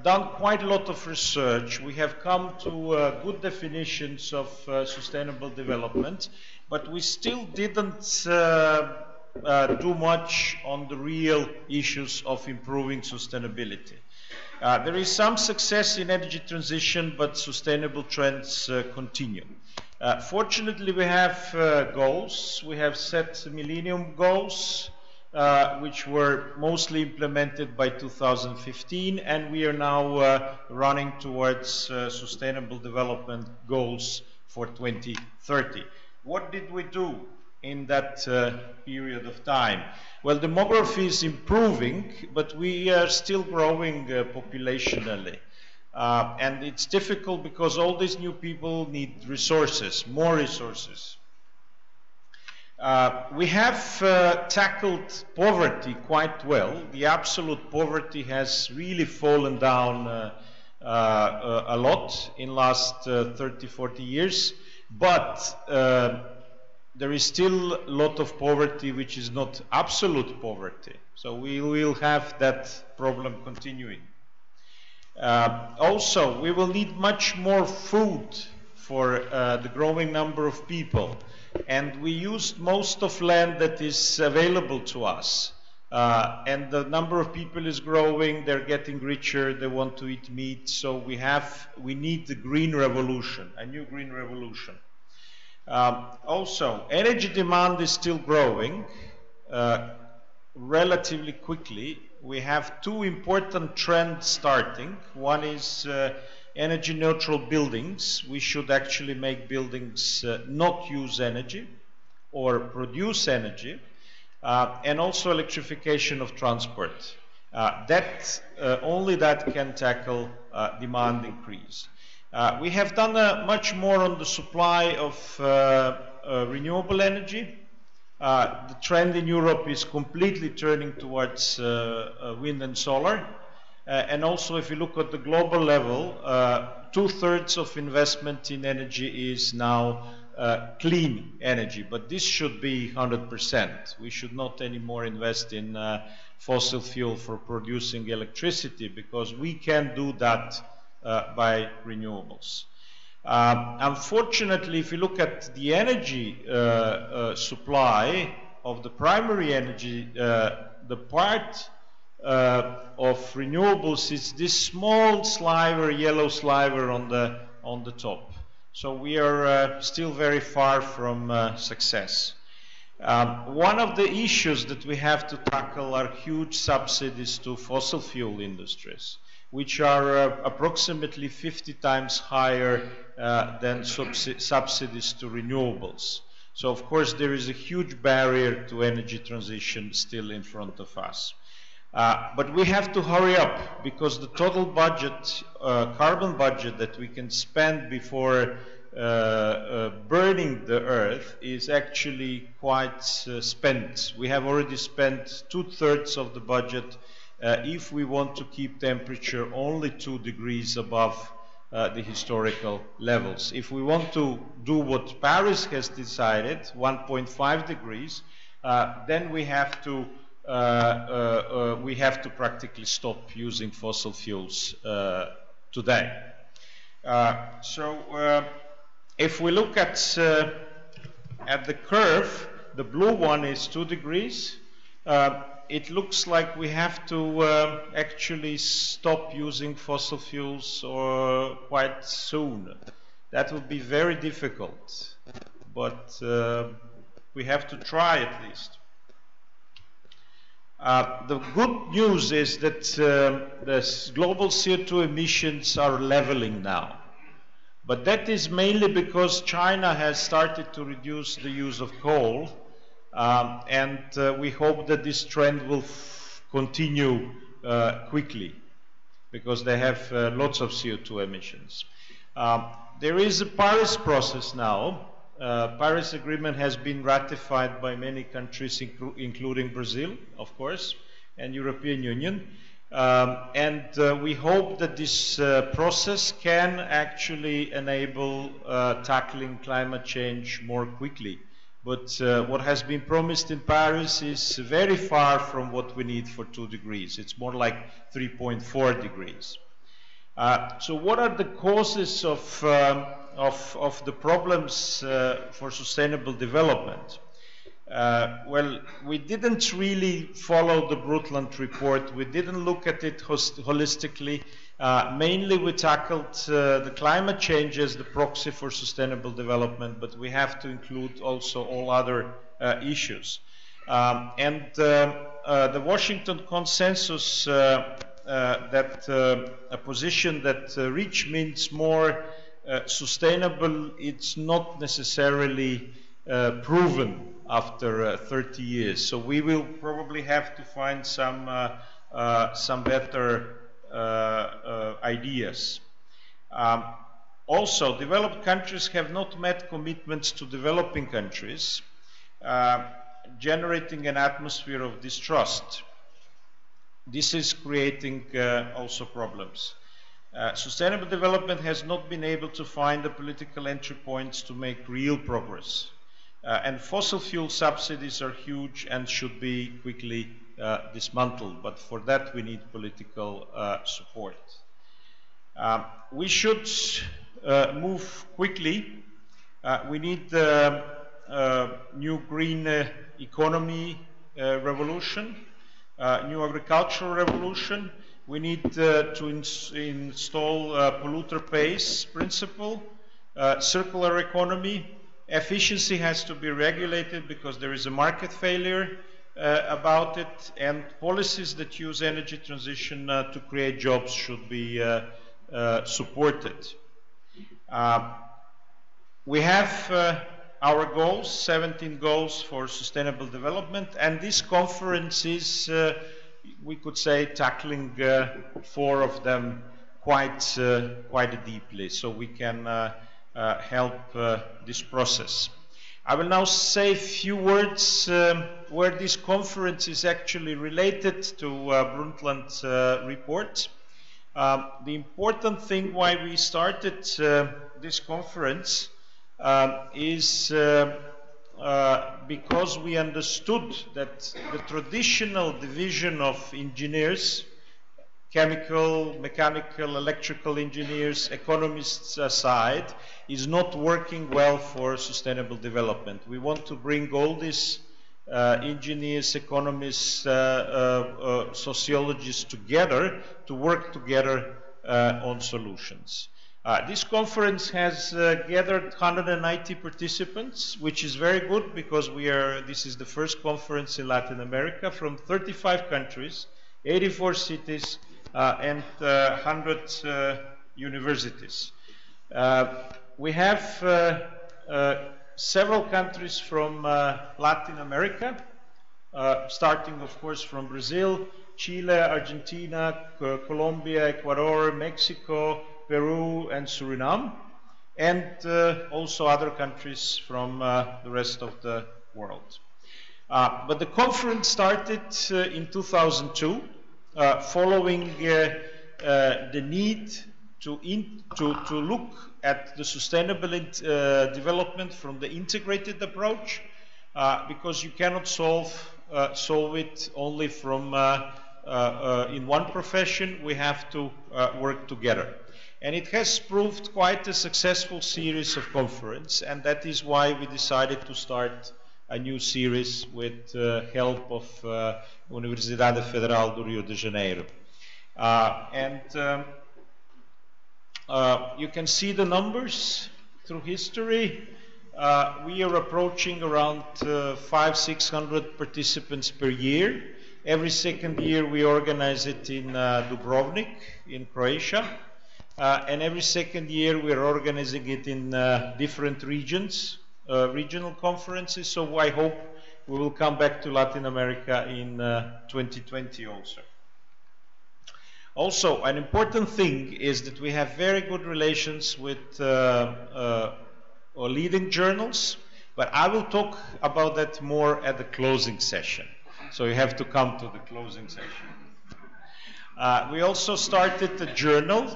done quite a lot of research. We have come to good definitions of sustainable development, but we still didn't do much on the real issues of improving sustainability. There is some success in energy transition, but sustainable trends continue. Fortunately, we have goals. We have set Millennium Goals, which were mostly implemented by 2015, and we are now running towards Sustainable Development Goals for 2030. What did we do in that period of time? Well, demography is improving, but we are still growing populationally. And it's difficult because all these new people need resources, more resources. We have tackled poverty quite well. The absolute poverty has really fallen down a lot in last 30, 40 years, but there is still a lot of poverty which is not absolute poverty. So we will have that problem continuing. Also, we will need much more food for the growing number of people. And we used most of land that is available to us. And the number of people is growing, they're getting richer, they want to eat meat, so we need the green revolution, a new green revolution. Also, energy demand is still growing relatively quickly. We have two important trends starting. One is energy neutral buildings. We should actually make buildings not use energy or produce energy, and also electrification of transport. Only that can tackle demand increase. We have done much more on the supply of renewable energy. The trend in Europe is completely turning towards wind and solar. And also, if you look at the global level, 2/3 of investment in energy is now clean energy, but this should be 100%. We should not anymore invest in fossil fuel for producing electricity, because we can do that by renewables. Unfortunately, if you look at the energy supply of the primary energy, the part of renewables is this small sliver, yellow sliver on the top. So we are still very far from success. One of the issues that we have to tackle are huge subsidies to fossil fuel industries, which are approximately 50 times higher than subsidies to renewables. So of course there is a huge barrier to energy transition still in front of us. But we have to hurry up, because the total budget, carbon budget that we can spend before burning the earth is actually quite spent. We have already spent 2/3 of the budget if we want to keep temperature only 2 degrees above the historical levels. If we want to do what Paris has decided, 1.5 degrees, then we have to practically stop using fossil fuels today. If we look at the curve, the blue one is 2 degrees. It looks like we have to actually stop using fossil fuels quite soon. That would be very difficult, but we have to try at least. The good news is that the global CO2 emissions are leveling now. But that is mainly because China has started to reduce the use of coal, and we hope that this trend will continue quickly, because they have lots of CO2 emissions. There is a Paris process now. Paris Agreement has been ratified by many countries, including Brazil, of course, and European Union. We hope that this process can actually enable tackling climate change more quickly. But what has been promised in Paris is very far from what we need for 2 degrees. It's more like 3.4 degrees. So what are the causes of the problems for sustainable development? Well, we didn't really follow the Brundtland report. We didn't look at it holistically. Mainly we tackled the climate change as the proxy for sustainable development, but we have to include also all other issues. The Washington consensus that a position that rich means more sustainable, it's not necessarily proven after 30 years. So we will probably have to find some better ideas. Also, developed countries have not met commitments to developing countries, generating an atmosphere of distrust. This is creating also problems. Sustainable development has not been able to find the political entry points to make real progress. And fossil fuel subsidies are huge and should be quickly dismantled, but for that we need political support. We should move quickly. We need new green economy revolution, new agricultural revolution. We need to install polluter pays principle, circular economy. Efficiency has to be regulated because there is a market failure about it, and policies that use energy transition to create jobs should be supported. We have our goals, 17 goals for sustainable development, and this conference is, we could say, tackling 4 of them quite deeply, so we can help this process. I will now say a few words where this conference is actually related to Brundtland's report. The important thing why we started this conference is because we understood that the traditional division of engineers, chemical, mechanical, electrical engineers, economists aside, is not working well for sustainable development. We want to bring all these engineers, economists, sociologists together to work together on solutions. This conference has gathered 190 participants, which is very good because this is the first conference in Latin America from 35 countries, 84 cities, and 100 universities. We have several countries from Latin America, starting of course from Brazil, Chile, Argentina, Colombia, Ecuador, Mexico, Peru and Suriname, and also other countries from the rest of the world. But the conference started in 2002, following the need to look at the sustainable development from the integrated approach, because you cannot solve it only from in one profession. We have to work together. And it has proved quite a successful series of conferences, and that is why we decided to start a new series with help of Universidade Federal do Rio de Janeiro. You can see the numbers through history. We are approaching around 500-600 participants per year. Every second year we organize it in Dubrovnik in Croatia. And every second year we are organizing it in different regions, regional conferences. So I hope we will come back to Latin America in 2020 also. Also, an important thing is that we have very good relations with leading journals, but I will talk about that more at the closing session. So you have to come to the closing session. We also started a journal,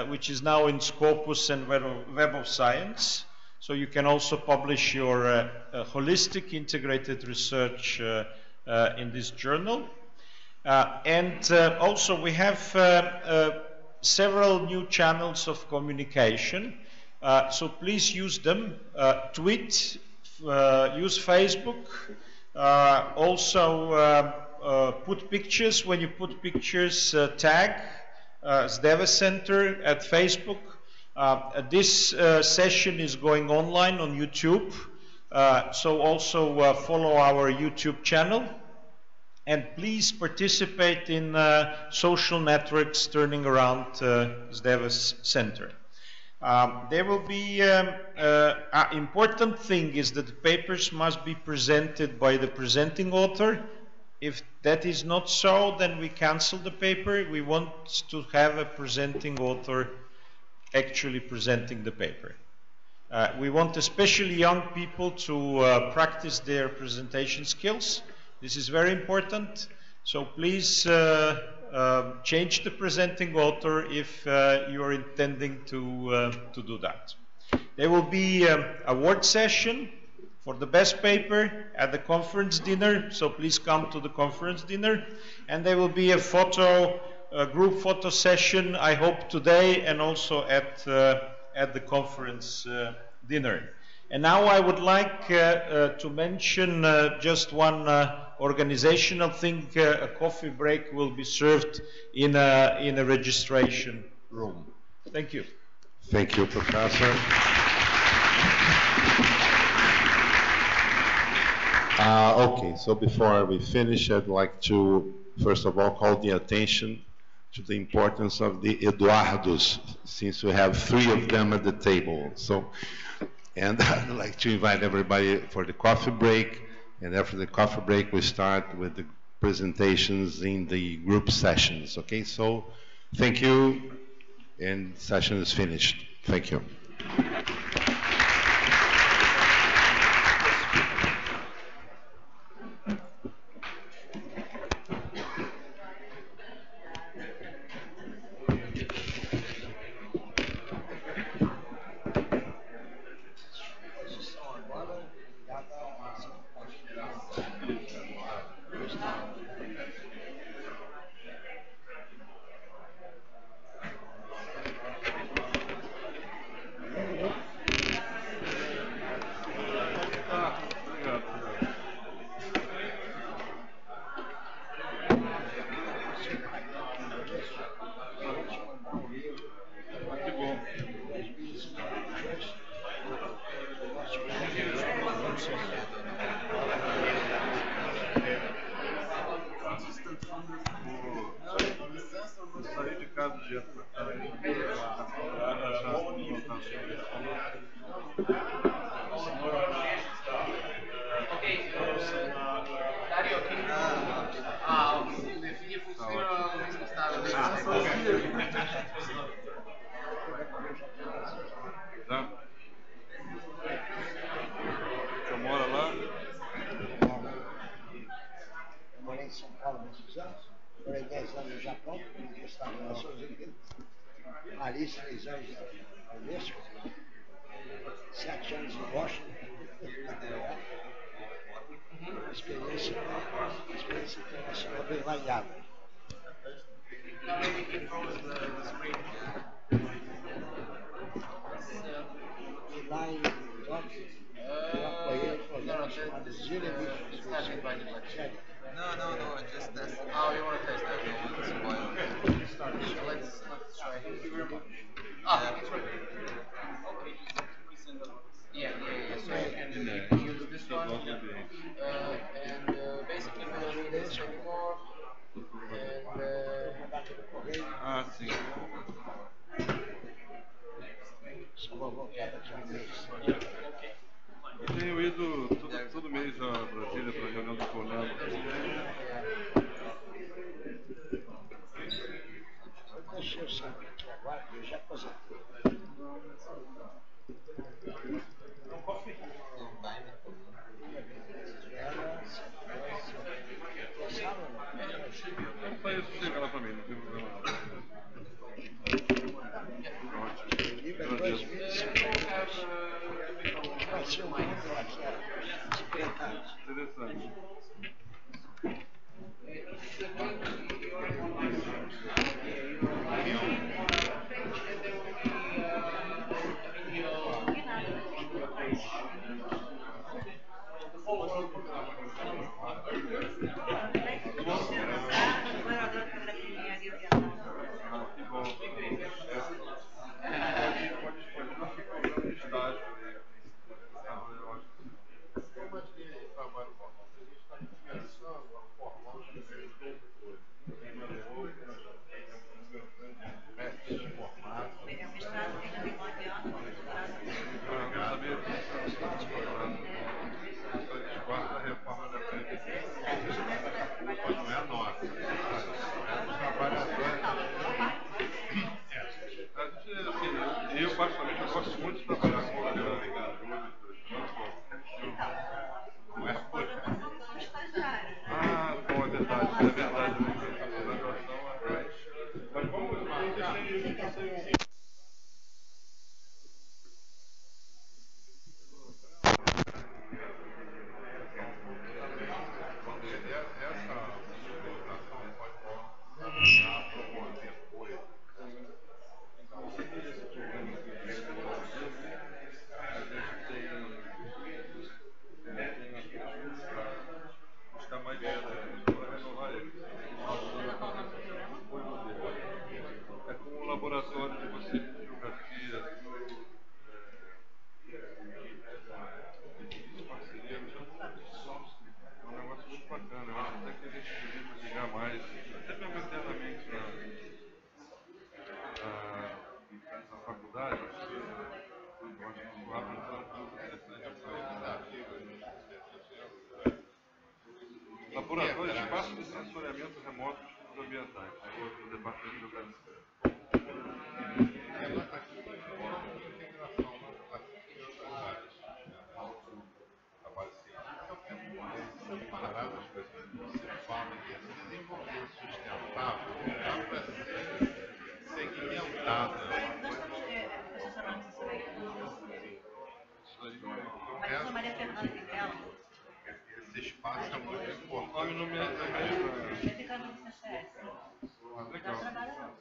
which is now in Scopus and Web of Science. So you can also publish your holistic integrated research in this journal. Also we have several new channels of communication. So please use them. Tweet, use Facebook. Also put pictures. When you put pictures, tag SDEWES Center at Facebook. This session is going online on YouTube. So also follow our YouTube channel. And please participate in social networks turning around SDEWES Center. There will be an important thing is that the papers must be presented by the presenting author. If that is not so, then we cancel the paper. We want to have a presenting author actually presenting the paper. We want especially young people to practice their presentation skills. This is very important. So please change the presenting author if you are intending to do that. There will be an award session for the best paper at the conference dinner, so please come to the conference dinner. And there will be a group photo session, I hope today, and also at the conference dinner. And now I would like to mention just one organizational thing. A coffee break will be served in a registration room. Thank you. Thank you, Professor. Okay, so before we finish, I'd like to, first of all, call the attention to the importance of the Eduardos, since we have 3 of them at the table. So, and I'd like to invite everybody for the coffee break, and after the coffee break, we start with the presentations in the group sessions. Okay, so thank you, and session is finished. Thank you. Morei 10 anos no Japão, Estados Unidos, Paris, 3 anos na Unesco, 7 anos em Washington. Experiência internacional bem variada. E lá em Tóquio, eu apoiei um programa chamado Zero Emissions. No, just test. Oh, you want to test it? No, it's spoiled. So let's try. Thank you very much. It's right. Okay, yeah. So you can use this one. And basically we don't need this anymore. And sim. Eu tenho ido todo mês a Brasília para a reunião do CONAMA. Deixa eu saber que agora eu já aposentei. Só isso chega lá para mim, não tem problema não. Libra 2052. Vai ser um ano daqui a 50 anos. Interessante. Eu, particularmente, eu gosto muito de trabalhar com literatura. Ah, bom, é verdade, é verdade. A graduação é... Mas vamos deixar é com um laboratório de você de geografia, parceria, é um negócio muito bacana. Eu acho até que a gente podia ligar mais, até mesmo internamente na faculdade. Eu acho que lá laboratório de espaço de sensoriamento remoto de estudos ambientais, do departamento de geografia. Esse espaço é muito importante. Legal.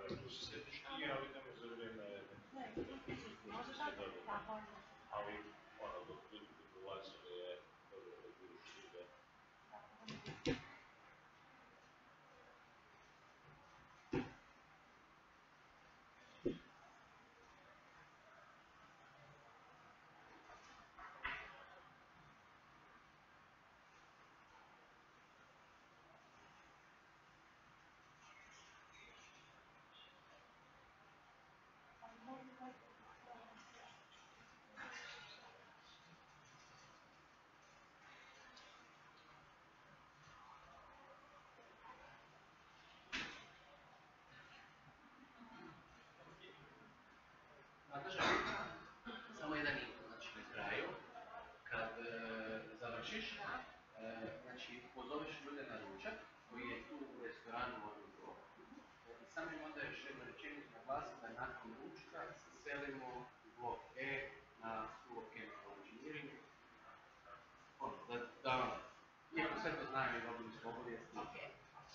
Tu si sjetiš ti, ali tamo za vrijeme ali ono, dok ljudi budu ulazili je dobro da vidiš ljude. Nataša, samo jedan info, znači na kraju, kad završiš, znači pozoveš ljude na ručak koji je tu u restoranu odnosno i samo im onda još jednu rečenicu naglasiti da nakon ručka se selimo u blok E na School of Chemical Engineering. Iako sve to znaju i dobili su obavijesti,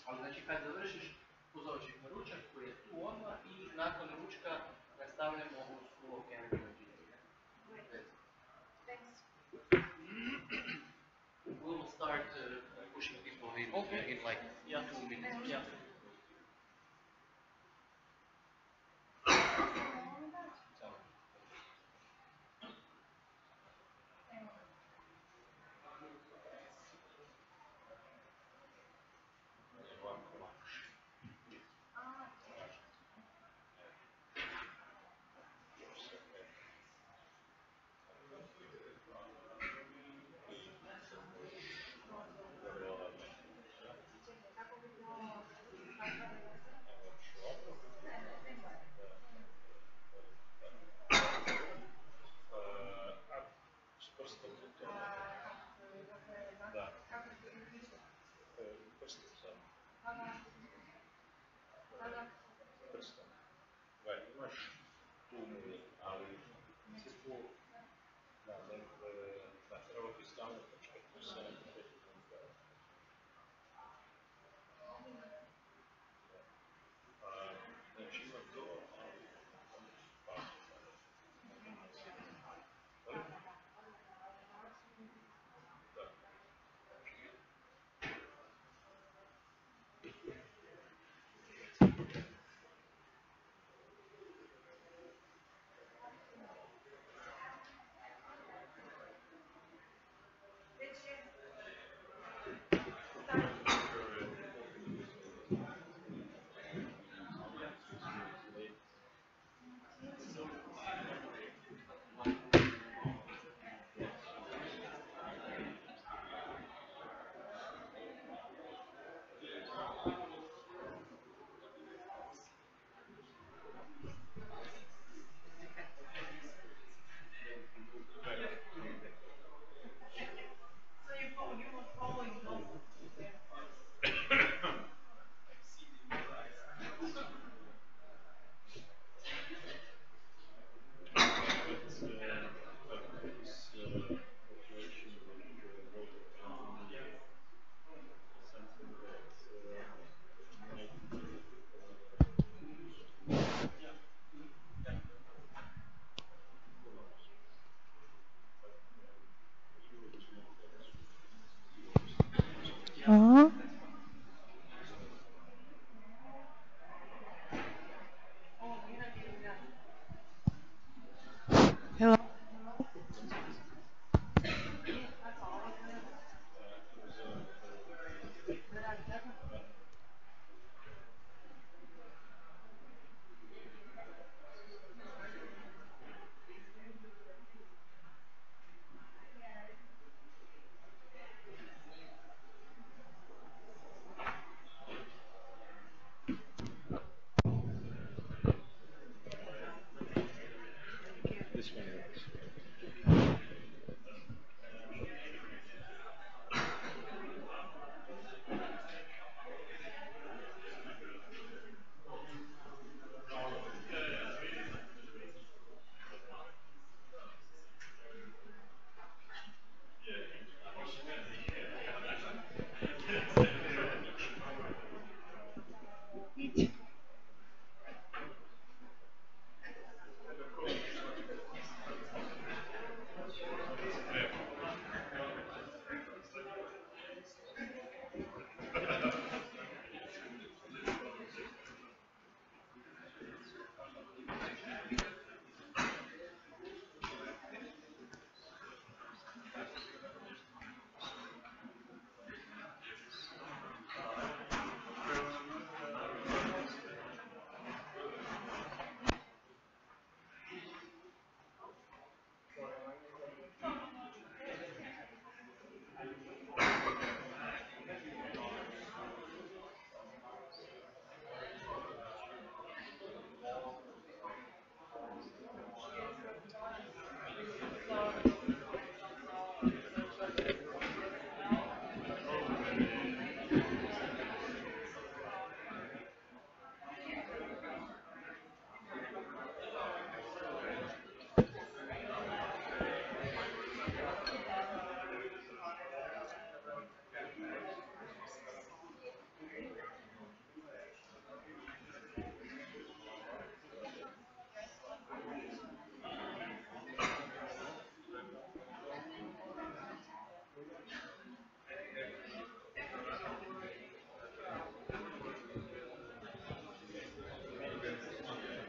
ali znači kad završiš, pozoveš ih na ručak koji je tu odmah i nakon ručka nastavljamo u School of Chemical Engineering. Thanks. We will start pushing people in like 2 minutes. Yeah. S prstom za to. Da. Prstom samo. Prstom. Gledaj, imaš tu nulu, ali si tu, da, treba ti stalno početi sa nekakvom. Znači ima to, ali onda ću spati. Da.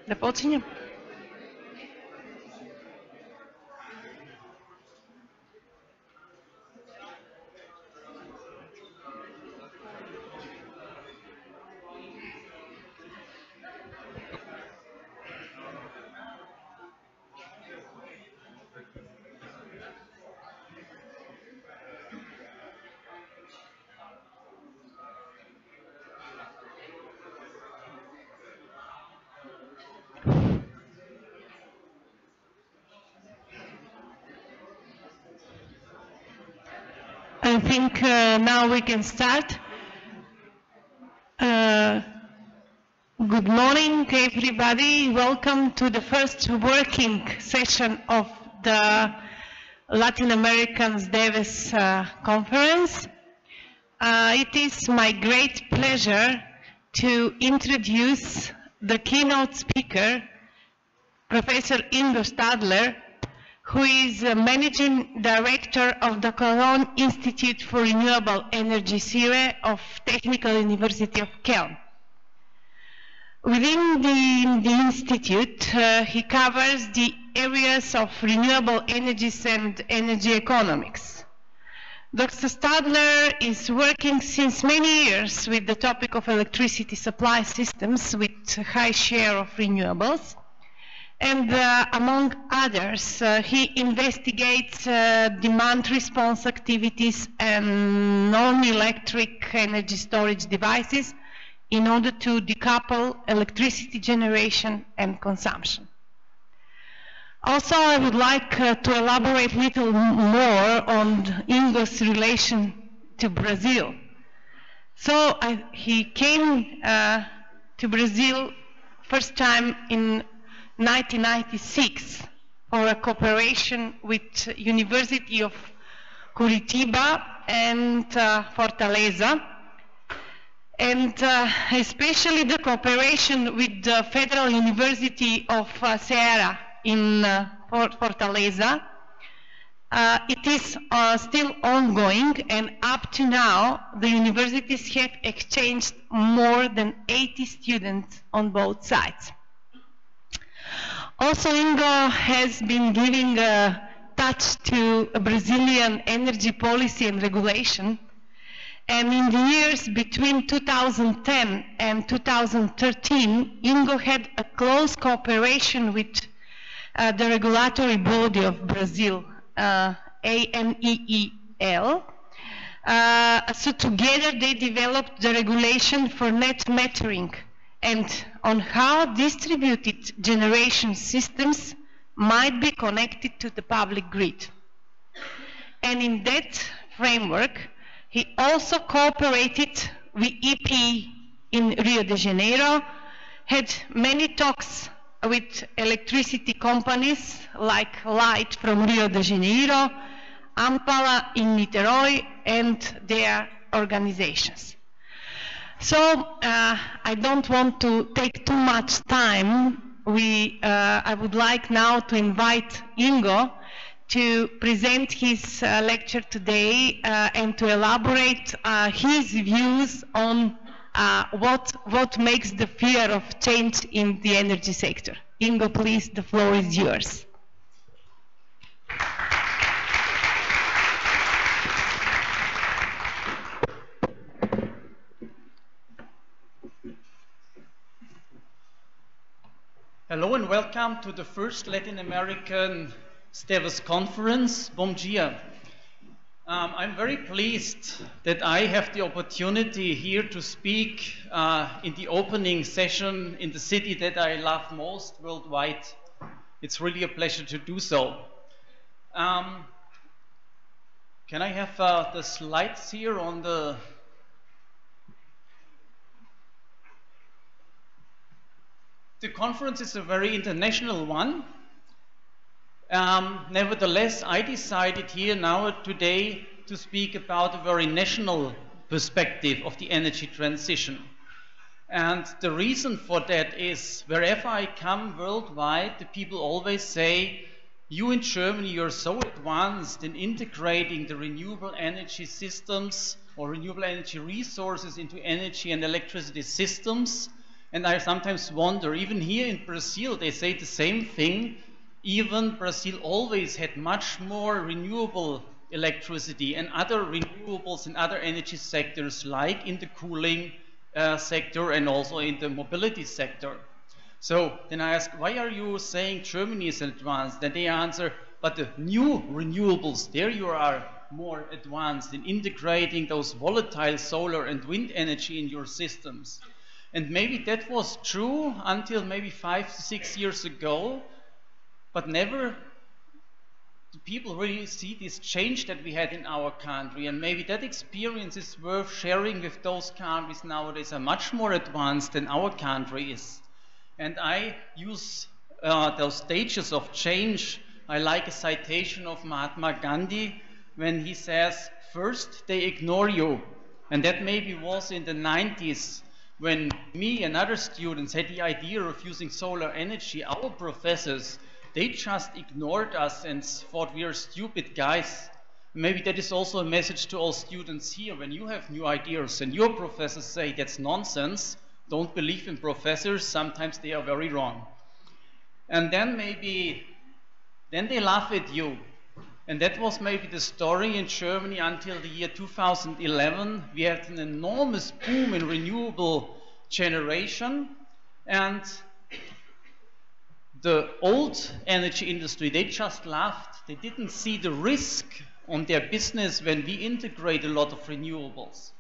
Da počinjem? I think now we can start. Good morning, everybody. Welcome to the first working session of the Latin American SDEWES conference. It is my great pleasure to introduce the keynote speaker, Professor Ingo Stadler, who is Managing Director of the Cologne Institute for Renewable Energy CIRE of Technical University of Köln. Within the institute, he covers the areas of renewable energies and energy economics. Dr. Stadler is working since many years with the topic of electricity supply systems with a high share of renewables. And among others, he investigates demand response activities and non-electric energy storage devices in order to decouple electricity generation and consumption. Also, I would like to elaborate a little more on Ingo's relation to Brazil. So he came to Brazil first time in 1996 for a cooperation with University of Curitiba and Fortaleza, and especially the cooperation with the Federal University of Ceará in Fortaleza. It is still ongoing, and up to now the universities have exchanged more than 80 students on both sides. Also, Ingo has been giving a touch to a Brazilian energy policy and regulation. And in the years between 2010 and 2013, Ingo had a close cooperation with the regulatory body of Brazil, ANEEL. So together they developed the regulation for net metering and on how distributed generation systems might be connected to the public grid. And in that framework, he also cooperated with EP in Rio de Janeiro, had many talks with electricity companies like Light from Rio de Janeiro, Ampala in Niterói, and their organizations. So I don't want to take too much time. I would like now to invite Ingo to present his lecture today and to elaborate his views on what makes the fear of change in the energy sector. Ingo, please, the floor is yours. Hello and welcome to the first Latin American SDEWES conference. Bom dia. I'm very pleased that I have the opportunity here to speak in the opening session in the city that I love most worldwide. It's really a pleasure to do so. Can I have the slides here on the... The conference is a very international one. Nevertheless, I decided here now today to speak about a very national perspective of the energy transition. And the reason for that is, wherever I come worldwide, the people always say, you in Germany, you're so advanced in integrating the renewable energy systems or renewable energy resources into energy and electricity systems. And I sometimes wonder, even here in Brazil, they say the same thing. Even Brazil always had much more renewable electricity and other renewables in other energy sectors, like in the cooling sector and also in the mobility sector. So then I ask, why are you saying Germany is advanced? And they answer, but the new renewables, there you are more advanced in integrating those volatile solar and wind energy in your systems. And maybe that was true until maybe 5 to 6 years ago, but never do people really see this change that we had in our country. And maybe that experience is worth sharing with those countries nowadays are much more advanced than our country is. And I use those stages of change. I like a citation of Mahatma Gandhi when he says, first they ignore you. And that maybe was in the 90s. When me and other students had the idea of using solar energy, our professors, they just ignored us and thought we are stupid guys. Maybe that is also a message to all students here. When you have new ideas and your professors say that's nonsense, don't believe in professors, sometimes they are very wrong. And then they laugh at you. And that was maybe the story in Germany until the year 2011. We had an enormous boom in renewable generation, and the old energy industry, they just laughed. They didn't see the risk on their business when we integrate a lot of renewables.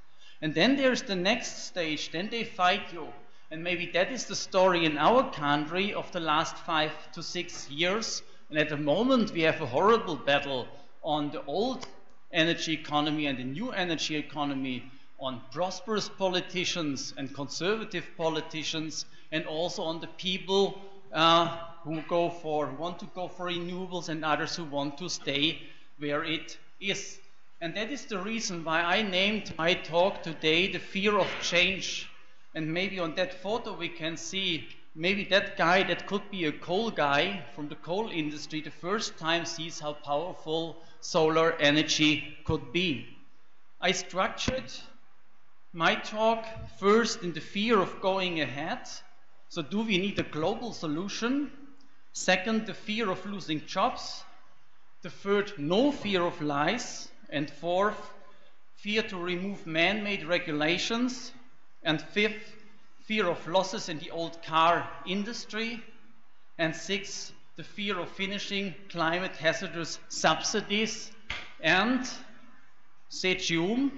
And then there's the next stage, then they fight you. And maybe that is the story in our country of the last 5 to 6 years. And at the moment, we have a horrible battle on the old energy economy and the new energy economy, on prosperous politicians and conservative politicians, and also on the people who want to go for renewables and others who want to stay where it is. And that is the reason why I named my talk today The Fear of Change. And maybe on that photo we can see maybe that guy that could be a coal guy from the coal industry the first time sees how powerful solar energy could be. I structured my talk first in the fear of going ahead. So do we need a global solution? Second, the fear of losing jobs. The third, no fear of lies. And fourth, fear to remove man-made regulations. And fifth, fear of losses in the old car industry. And sixth, the fear of finishing climate hazardous subsidies. And SDEWES,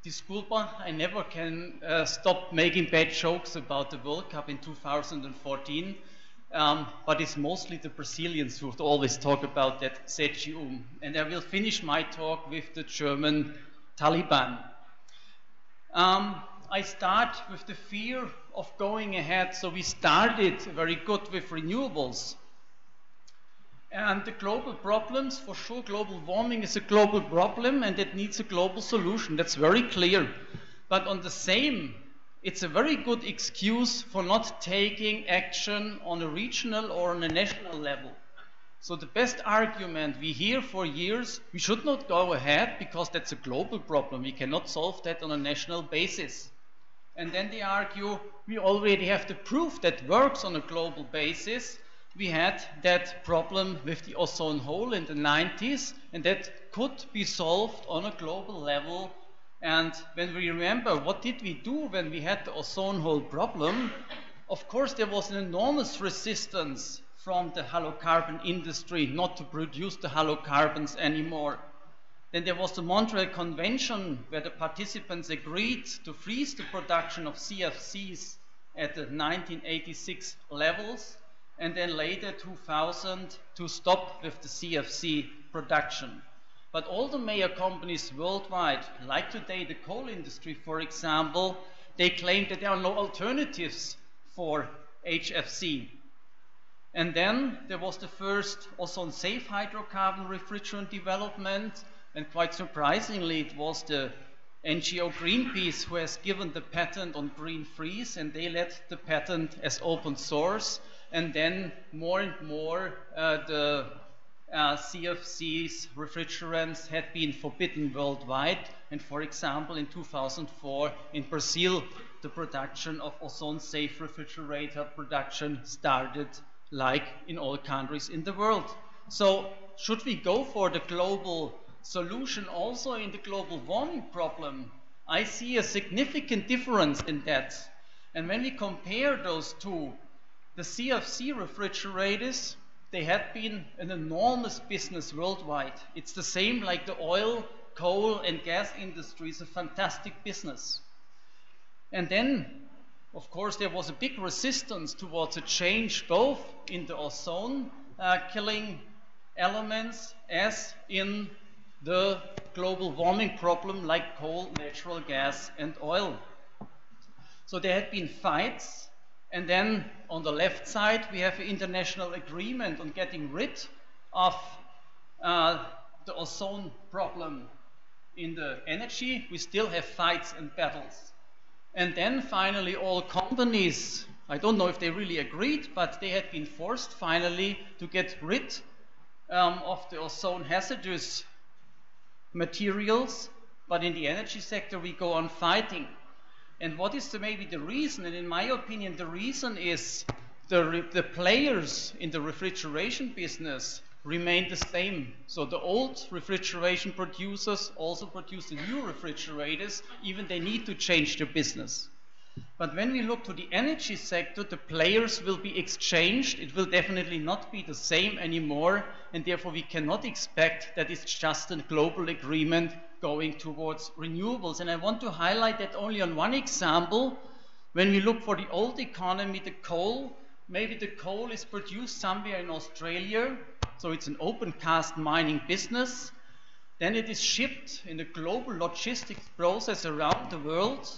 disculpa, I never can stop making bad jokes about the World Cup in 2014, but it's mostly the Brazilians who always talk about that SDEWES. And I will finish my talk with the German Taliban. I start with the fear of going ahead. So we started very good with renewables. And the global problems, for sure, global warming is a global problem and it needs a global solution. That's very clear. But on the same, it's a very good excuse for not taking action on a regional or on a national level. So the best argument we hear for years, we should not go ahead because that's a global problem. We cannot solve that on a national basis. And then they argue, we already have the proof that works on a global basis. We had that problem with the ozone hole in the 90s, and that could be solved on a global level. And when we remember what did we do when we had the ozone hole problem, of course there was an enormous resistance from the halocarbon industry not to produce the halocarbons anymore. Then there was the Montreal Convention where the participants agreed to freeze the production of CFCs at the 1986 levels, and then later 2000 to stop with the CFC production. But all the major companies worldwide, like today the coal industry for example, they claim that there are no alternatives for HFC. And then there was the first ozone-safe hydrocarbon refrigerant development, and quite surprisingly it was the NGO Greenpeace who has given the patent on green freeze, and they let the patent as open source, and then more and more the CFCs, refrigerants, had been forbidden worldwide, and for example in 2004 in Brazil the production of ozone-safe refrigerator production started like in all countries in the world. So should we go for the global solution also in the global warming problem? I see a significant difference in that. And when we compare those two, the CFC refrigerators, they had been an enormous business worldwide. It's the same like the oil, coal and gas industry is a fantastic business. And then of course there was a big resistance towards a change both in the ozone killing elements as in the global warming problem like coal, natural gas and oil. So there had been fights, and then on the left side we have an international agreement on getting rid of the ozone problem in the energy. We still have fights and battles. And then finally all companies, I don't know if they really agreed, but they had been forced finally to get rid of the ozone hazardous materials, but in the energy sector we go on fighting. And what is maybe the reason? And in my opinion the reason is the players in the refrigeration business remain the same. So the old refrigeration producers also produce the new refrigerators, even they need to change their business. But when we look to the energy sector, the players will be exchanged. It will definitely not be the same anymore, and therefore we cannot expect that it's just a global agreement going towards renewables. And I want to highlight that only on one example. When we look for the old economy, the coal, maybe the coal is produced somewhere in Australia, so it's an open cast mining business. Then it is shipped in a global logistics process around the world.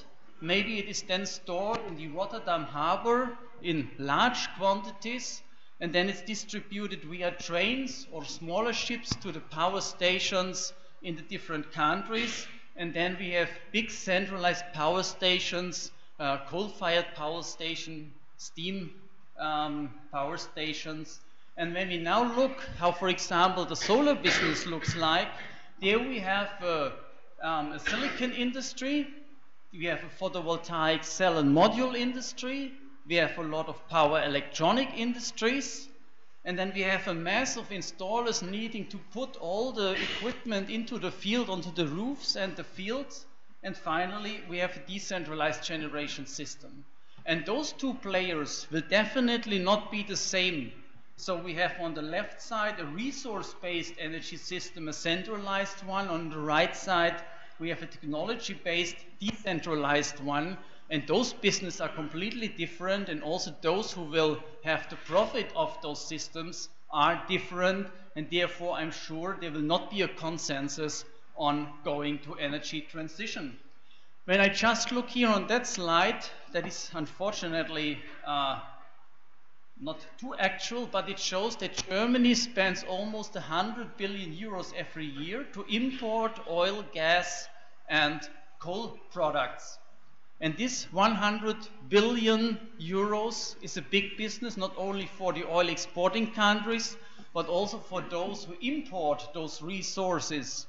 Maybe it is then stored in the Rotterdam harbor in large quantities, and then it's distributed via trains or smaller ships to the power stations in the different countries. And then we have big centralized power stations, coal-fired power station, steam power stations. And when we now look how, for example, the solar business looks like, there we have a silicon industry, we have a photovoltaic cell and module industry, we have a lot of power electronic industries, and then we have a mass of installers needing to put all the equipment into the field, onto the roofs and the fields, and finally we have a decentralized generation system. And those two players will definitely not be the same. So we have on the left side a resource-based energy system, a centralized one. On the right side we have a technology-based decentralized one, and those businesses are completely different, and also those who will have the profit of those systems are different, and therefore I'm sure there will not be a consensus on going to energy transition. When I just look here on that slide, that is unfortunately not too actual, but it shows that Germany spends almost 100 billion euros every year to import oil, gas and coal products. And this 100 billion euros is a big business, not only for the oil exporting countries, but also for those who import those resources.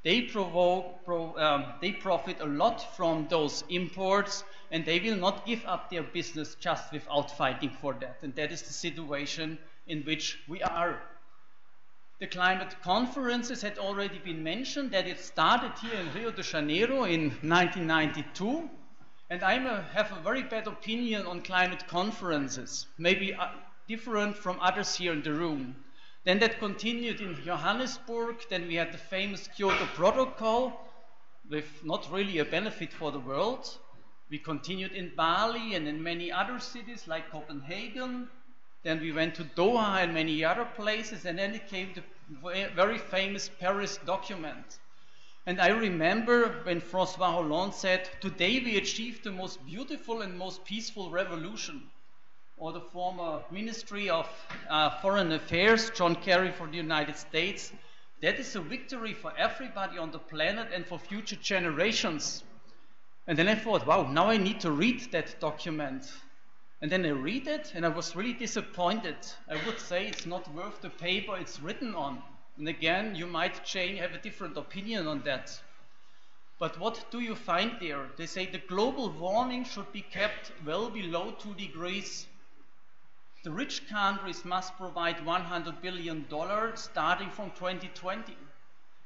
They profit a lot from those imports, and they will not give up their business just without fighting for that. And that is the situation in which we are. The climate conferences had already been mentioned, that it started here in Rio de Janeiro in 1992. And I have a very bad opinion on climate conferences, maybe different from others here in the room. Then that continued in Johannesburg. Then we had the famous Kyoto Protocol with not really a benefit for the world. We continued in Bali and in many other cities like Copenhagen. Then we went to Doha and many other places, and then it came the very famous Paris document. And I remember when François Hollande said, "Today we achieved the most beautiful and most peaceful revolution." Or the former Ministry of Foreign Affairs, John Kerry for the United States, "That is a victory for everybody on the planet and for future generations." And then I thought, wow, now I need to read that document. And then I read it, and I was really disappointed. I would say it's not worth the paper it's written on. And again, you might have a different opinion on that. But what do you find there? They say the global warming should be kept well below 2 degrees. The rich countries must provide $100 billion starting from 2020.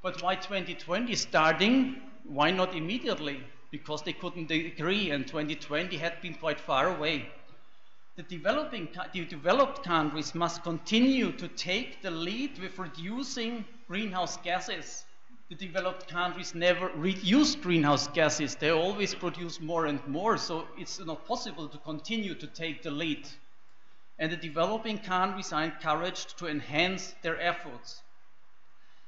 But why 2020 starting? Why not immediately? Because they couldn't agree, and 2020 had been quite far away. The developed countries must continue to take the lead with reducing greenhouse gases. The developed countries never reduce greenhouse gases. They always produce more and more, so it's not possible to continue to take the lead. And the developing countries are encouraged to enhance their efforts.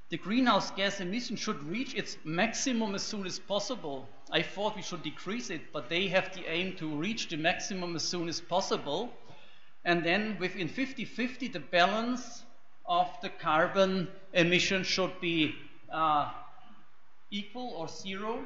The greenhouse gas emission should reach its maximum as soon as possible. I thought we should decrease it, but they have the aim to reach the maximum as soon as possible. And then within 50-50, the balance of the carbon emission should be equal or zero.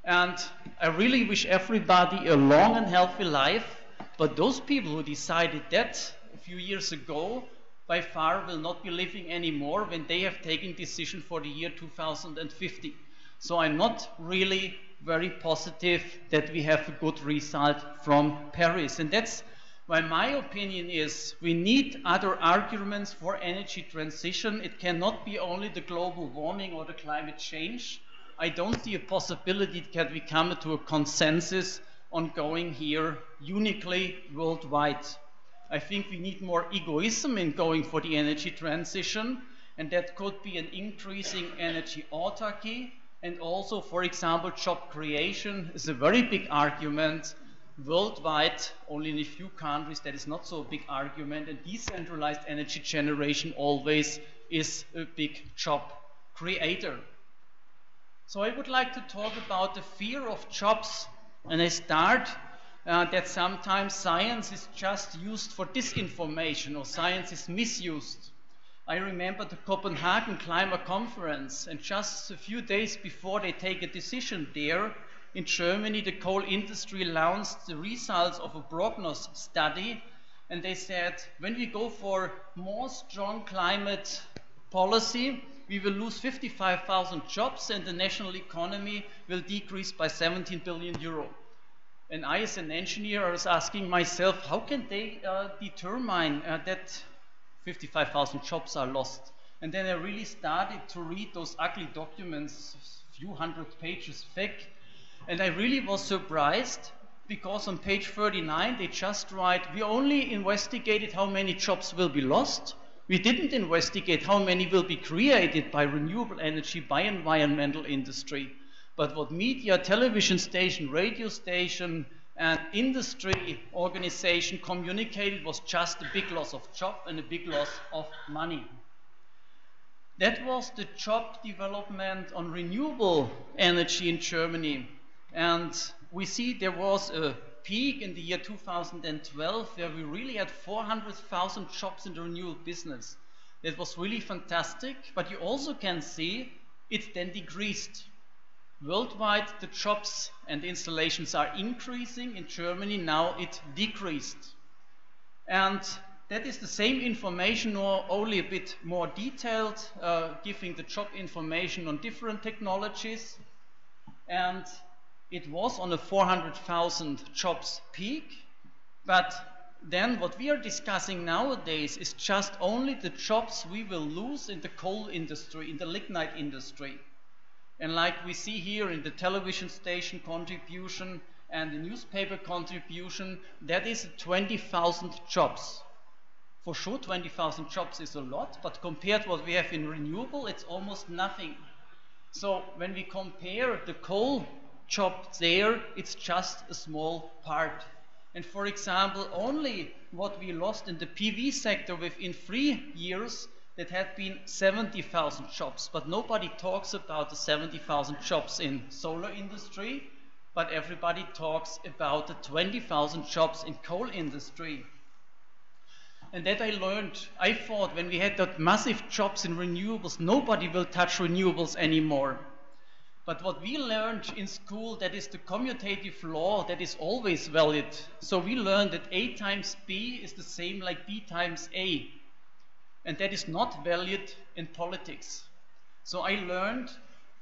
And I really wish everybody a long and healthy life. But those people who decided that a few years ago, by far will not be living anymore when they have taken decision for the year 2050. So I'm not really very positive that we have a good result from Paris. And that's why my opinion is we need other arguments for energy transition. It cannot be only the global warming or the climate change. I don't see a possibility that we come to a consensus on going here uniquely worldwide. I think we need more egoism in going for the energy transition, and that could be an increasing energy autarky, and also, for example, job creation is a very big argument. Worldwide, only in a few countries, that is not so a big argument, and decentralized energy generation always is a big job creator. So I would like to talk about the fear of jobs, and I start that sometimes science is just used for disinformation, or science is misused. I remember the Copenhagen Climate Conference, and just a few days before they take a decision there, in Germany, the coal industry announced the results of a prognosis study, and they said, when we go for more strong climate policy, we will lose 55,000 jobs, and the national economy will decrease by 17 billion euro. And I, as an engineer, was asking myself, how can they determine that 55,000 jobs are lost? And then I really started to read those ugly documents, few hundred pages thick, and I really was surprised, because on page 39 they just write, we only investigated how many jobs will be lost. We didn't investigate how many will be created by renewable energy, by environmental industry. But what media, television station, radio station, and industry organization communicated was just a big loss of job and a big loss of money. That was the job development on renewable energy in Germany. And we see there was a peak in the year 2012 where we really had 400,000 jobs in the renewable business. That was really fantastic, but you also can see it then decreased. Worldwide, the jobs and installations are increasing. In Germany, now it decreased. And that is the same information, or only a bit more detailed, giving the job information on different technologies. And it was on a 400,000 jobs peak. But then what we are discussing nowadays is just only the jobs we will lose in the coal industry, in the lignite industry. And like we see here in the television station contribution and the newspaper contribution, that is 20,000 jobs. For sure, 20,000 jobs is a lot, but compared to what we have in renewable, it's almost nothing. So when we compare the coal job there, it's just a small part. And for example, only what we lost in the PV sector within 3 years, that had been 70,000 jobs. But nobody talks about the 70,000 jobs in solar industry, but everybody talks about the 20,000 jobs in coal industry. And that I learned. I thought when we had that massive jobs in renewables, nobody will touch renewables anymore. But what we learned in school, that is the commutative law that is always valid. So we learned that A times B is the same like B times A. And that is not valid in politics. So I learned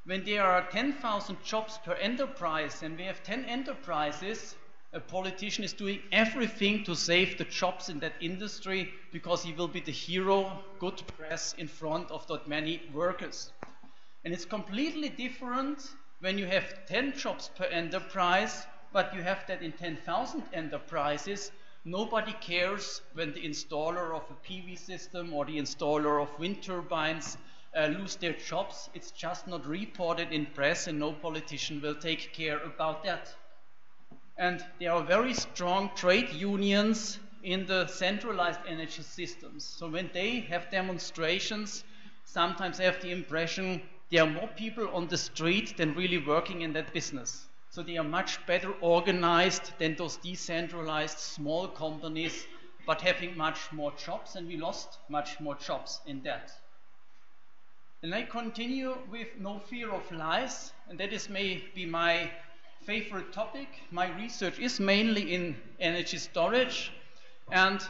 when there are 10,000 jobs per enterprise and we have 10 enterprises, a politician is doing everything to save the jobs in that industry because he will be the hero, good press in front of that many workers. And it's completely different when you have 10 jobs per enterprise, but you have that in 10,000 enterprises. Nobody cares when the installer of a PV system or the installer of wind turbines lose their jobs. It's just not reported in press and no politician will take care about that. And there are very strong trade unions in the centralized energy systems. So when they have demonstrations, sometimes I have the impression there are more people on the street than really working in that business. So they are much better organized than those decentralized small companies, but having much more jobs, and we lost much more jobs in that. And I continue with no fear of lies, and that is maybe my favorite topic. My research is mainly in energy storage, and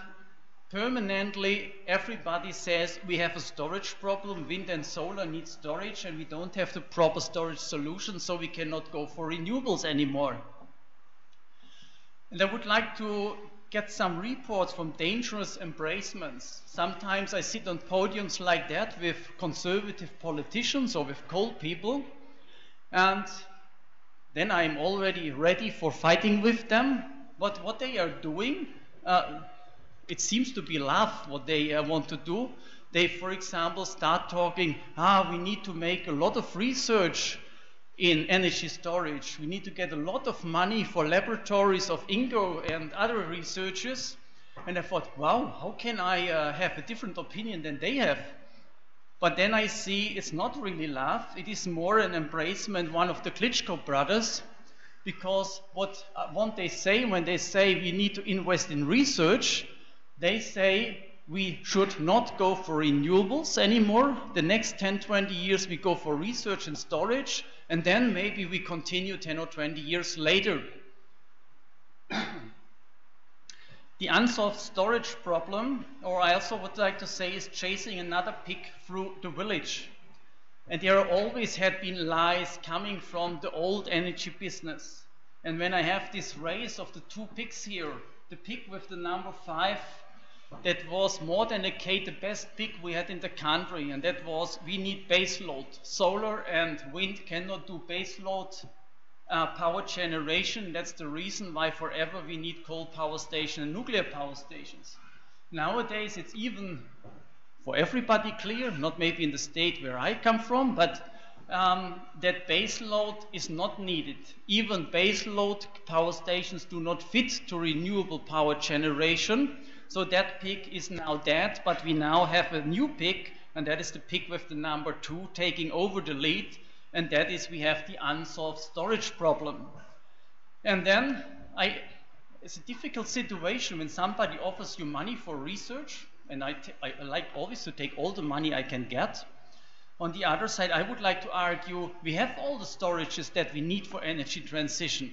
permanently everybody says we have a storage problem, wind and solar need storage, and we don't have the proper storage solution, so we cannot go for renewables anymore. And I would like to get some reports from dangerous embracements. Sometimes I sit on podiums like that with conservative politicians or with coal people, and then I'm already ready for fighting with them. But what they are doing, it seems to be laugh what they want to do. They, for example, start talking, we need to make a lot of research in energy storage. We need to get a lot of money for laboratories of INGO and other researchers. And I thought, wow, how can I have a different opinion than they have? But then I see it's not really laugh. It is more an embracement, one of the Klitschko brothers, because what they say when they say we need to invest in research, they say we should not go for renewables anymore. The next 10, 20 years we go for research and storage, and then maybe we continue 10 or 20 years later. The unsolved storage problem, or I also would like to say, is chasing another pig through the village. And there always had been lies coming from the old energy business. And when I have this race of the two pigs here, the pig with the number 5, that was more than a K, the best pig we had in the country, and that was we need base load. Solar and wind cannot do base load power generation. That's the reason why forever we need coal power stations and nuclear power stations. Nowadays it's even for everybody clear, not maybe in the state where I come from, but that base load is not needed. Even base load power stations do not fit to renewable power generation. So that pig is now dead, but we now have a new pig, and that is the pig with the number 2 taking over the lead, and that is we have the unsolved storage problem. And then it's a difficult situation when somebody offers you money for research, and I like always to take all the money I can get, On the other side, I would like to argue we have all the storages that we need for energy transition.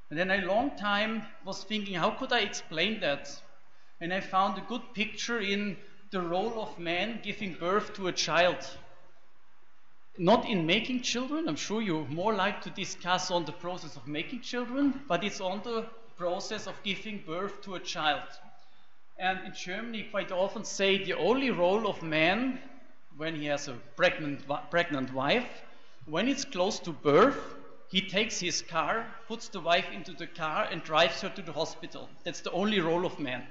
And then a long time was thinking, how could I explain that? And I found a good picture in the role of man giving birth to a child. Not in making children, I'm sure you more like to discuss on the process of making children, but it's on the process of giving birth to a child. And in Germany, quite often say the only role of man when he has a pregnant wife, when it's close to birth, he takes his car, puts the wife into the car and drives her to the hospital. That's the only role of man.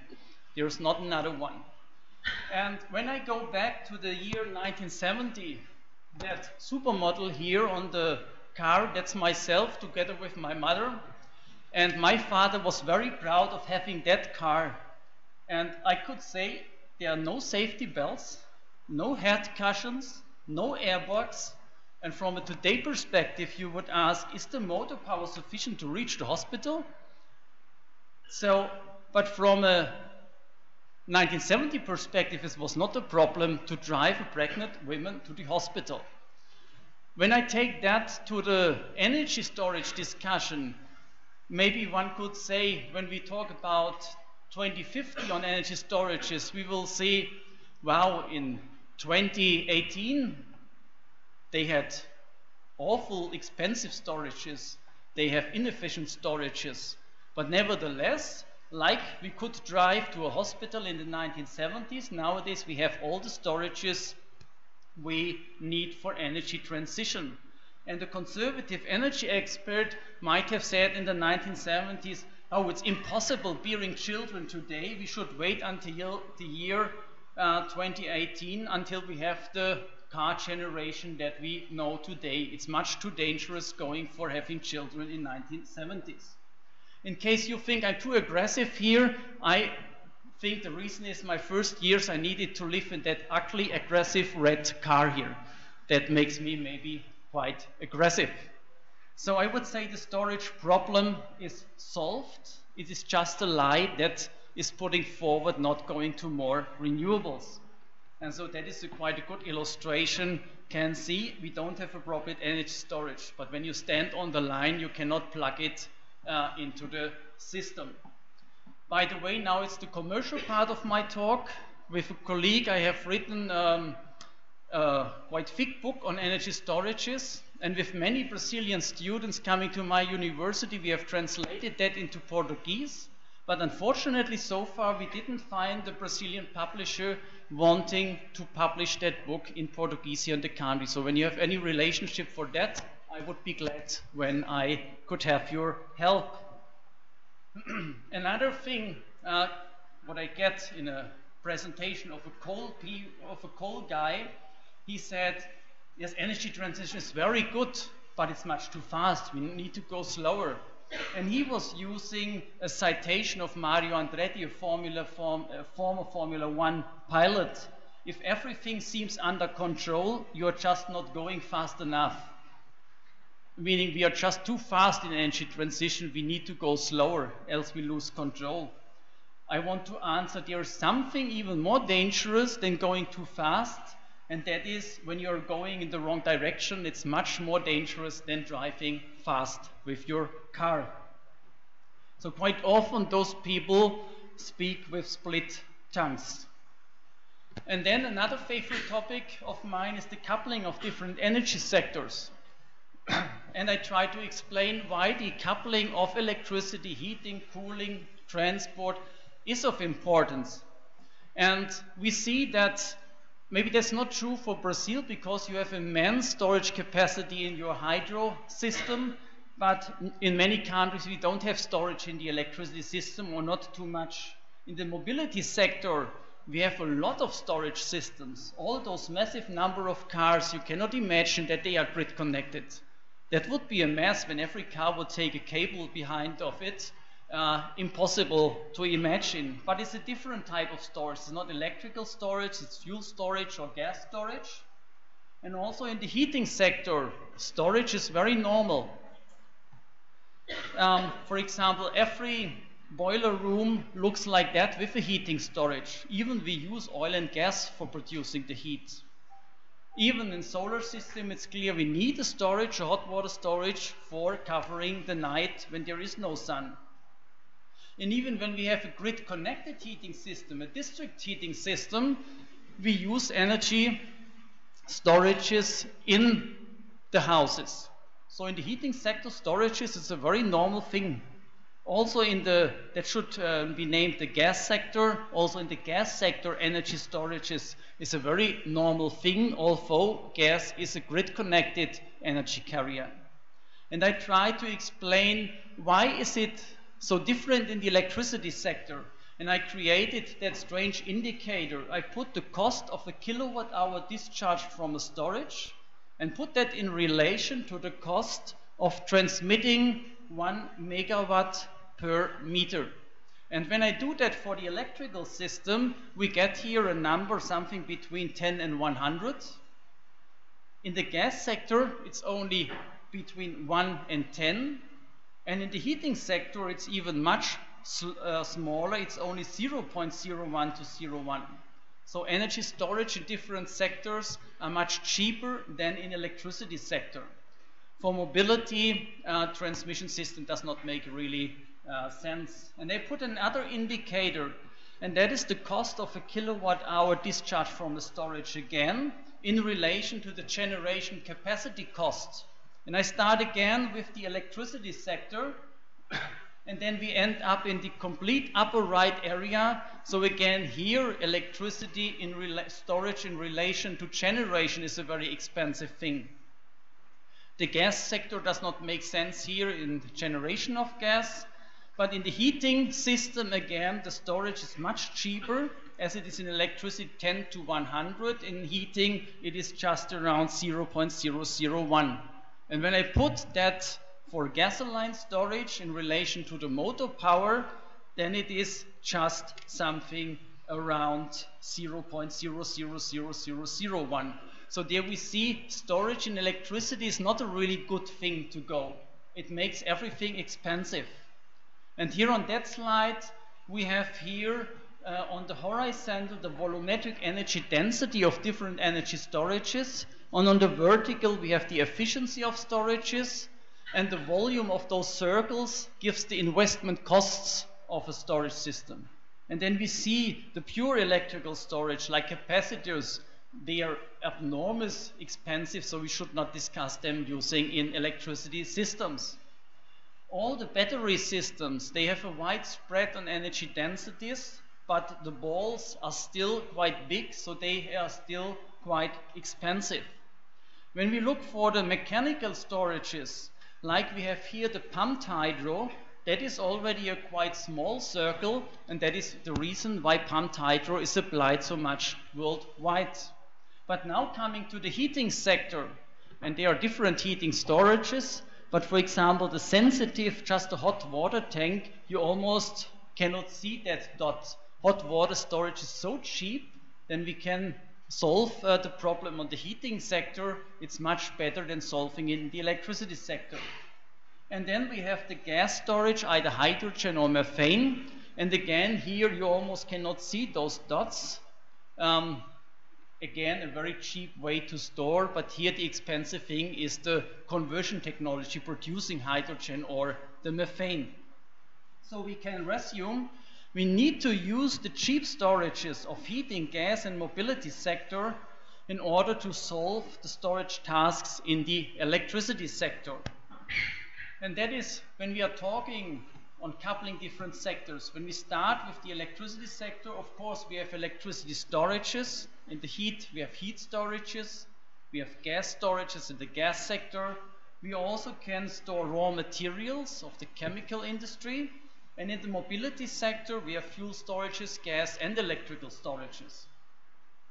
There's not another one. And when I go back to the year 1970, that supermodel here on the car, that's myself together with my mother. And my father was very proud of having that car. And I could say there are no safety belts, no head cushions, no airbags. And from a today perspective, you would ask, is the motor power sufficient to reach the hospital? So, but from a 1970 perspective, it was not a problem to drive a pregnant woman to the hospital. When I take that to the energy storage discussion, maybe one could say when we talk about 2050 on energy storages, we will see, wow, in 2018, they had awful expensive storages, they have inefficient storages, but nevertheless, like we could drive to a hospital in the 1970s, nowadays we have all the storages we need for energy transition. And the conservative energy expert might have said in the 1970s, oh, it's impossible bearing children today, we should wait until the year 2018 until we have the car generation that we know today. It's much too dangerous going for having children in 1970s. In case you think I'm too aggressive here, I think the reason is my first years I needed to live in that ugly, aggressive red car here. That makes me maybe quite aggressive. So I would say the storage problem is solved. It is just a lie that is putting forward not going to more renewables. And so that is quite a good illustration. Can see we don't have appropriate energy storage, but when you stand on the line, you cannot plug it into the system. By the way, now it's the commercial part of my talk. With a colleague, I have written a quite thick book on energy storages, and with many Brazilian students coming to my university, we have translated that into Portuguese. But unfortunately, so far, we didn't find the Brazilian publisher wanting to publish that book in Portuguese here in the country. So when you have any relationship for that, I would be glad when I could have your help. Another thing, what I get in a presentation of a coal guy, he said, yes, energy transition is very good, but it's much too fast. We need to go slower. And he was using a citation of Mario Andretti, a former Formula One pilot. If everything seems under control, you're just not going fast enough. Meaning we are just too fast in energy transition, we need to go slower, else we lose control. I want to answer there is something even more dangerous than going too fast, and that is when you're going in the wrong direction, it's much more dangerous than driving fast with your car. So quite often those people speak with split tongues. And then another favorite topic of mine is the coupling of different energy sectors. And I try to explain why the coupling of electricity, heating, cooling, transport is of importance. And we see that maybe that's not true for Brazil because you have immense storage capacity in your hydro system, but in many countries we don't have storage in the electricity system or not too much. In the mobility sector, we have a lot of storage systems. All those massive number of cars, you cannot imagine that they are grid connected. That would be a mess when every car would take a cable behind of it. Impossible to imagine, but it's a different type of storage. It's not electrical storage, it's fuel storage or gas storage. And also in the heating sector, storage is very normal. For example, every boiler room looks like that with a heating storage. Even we use oil and gas for producing the heat. Even in solar system, it's clear we need a storage, a hot water storage, for covering the night when there is no sun. And even when we have a grid-connected heating system, a district heating system, we use energy storages in the houses. So in the heating sector, storages is a very normal thing. Also that should be named the gas sector. Also in the gas sector, energy storages is a very normal thing, although gas is a grid-connected energy carrier. And I try to explain why is it so different in the electricity sector. And I created that strange indicator. I put the cost of a kilowatt hour discharged from a storage and put that in relation to the cost of transmitting 1 megawatt per meter. And when I do that for the electrical system, we get here a number something between 10 and 100. In the gas sector, it's only between 1 and 10. And in the heating sector, it's even much smaller. It's only 0.01 to 0.1. So energy storage in different sectors are much cheaper than in electricity sector. For mobility, transmission system does not make really sense. And I put another indicator, and that is the cost of a kilowatt hour discharged from the storage again in relation to the generation capacity cost. And I start again with the electricity sector, and then we end up in the complete upper right area. So again here, electricity in storage in relation to generation is a very expensive thing. The gas sector does not make sense here in the generation of gas, but in the heating system again, the storage is much cheaper as it is in electricity 10 to 100. In heating, it is just around 0.001. And when I put that for gasoline storage in relation to the motor power, then it is just something around 0.000001. So there we see storage in electricity is not a really good thing to go. It makes everything expensive. And here on that slide, we have here on the horizontal the volumetric energy density of different energy storages. And on the vertical, we have the efficiency of storages, and the volume of those circles gives the investment costs of a storage system. And then we see the pure electrical storage, like capacitors, they are enormous expensive, so we should not discuss them using in electricity systems. All the battery systems, they have a wide spread on energy densities, but the balls are still quite big, so they are still quite expensive. When we look for the mechanical storages, like we have here the pumped hydro, that is already a quite small circle, and that is the reason why pumped hydro is applied so much worldwide. But now coming to the heating sector, and there are different heating storages, but for example the sensitive, just a hot water tank, you almost cannot see that dot. Hot water storage is so cheap, then we can solve the problem on the heating sector. It's much better than solving in the electricity sector. And then we have the gas storage, either hydrogen or methane. And again, here you almost cannot see those dots. Again, a very cheap way to store, but here the expensive thing is the conversion technology producing hydrogen or the methane. So we can resume. We need to use the cheap storages of heating, gas and mobility sector in order to solve the storage tasks in the electricity sector. And that is when we are talking on coupling different sectors. When we start with the electricity sector, of course we have electricity storages. In the heat, we have heat storages. We have gas storages in the gas sector. We also can store raw materials of the chemical industry. And in the mobility sector, we have fuel storages, gas and electrical storages.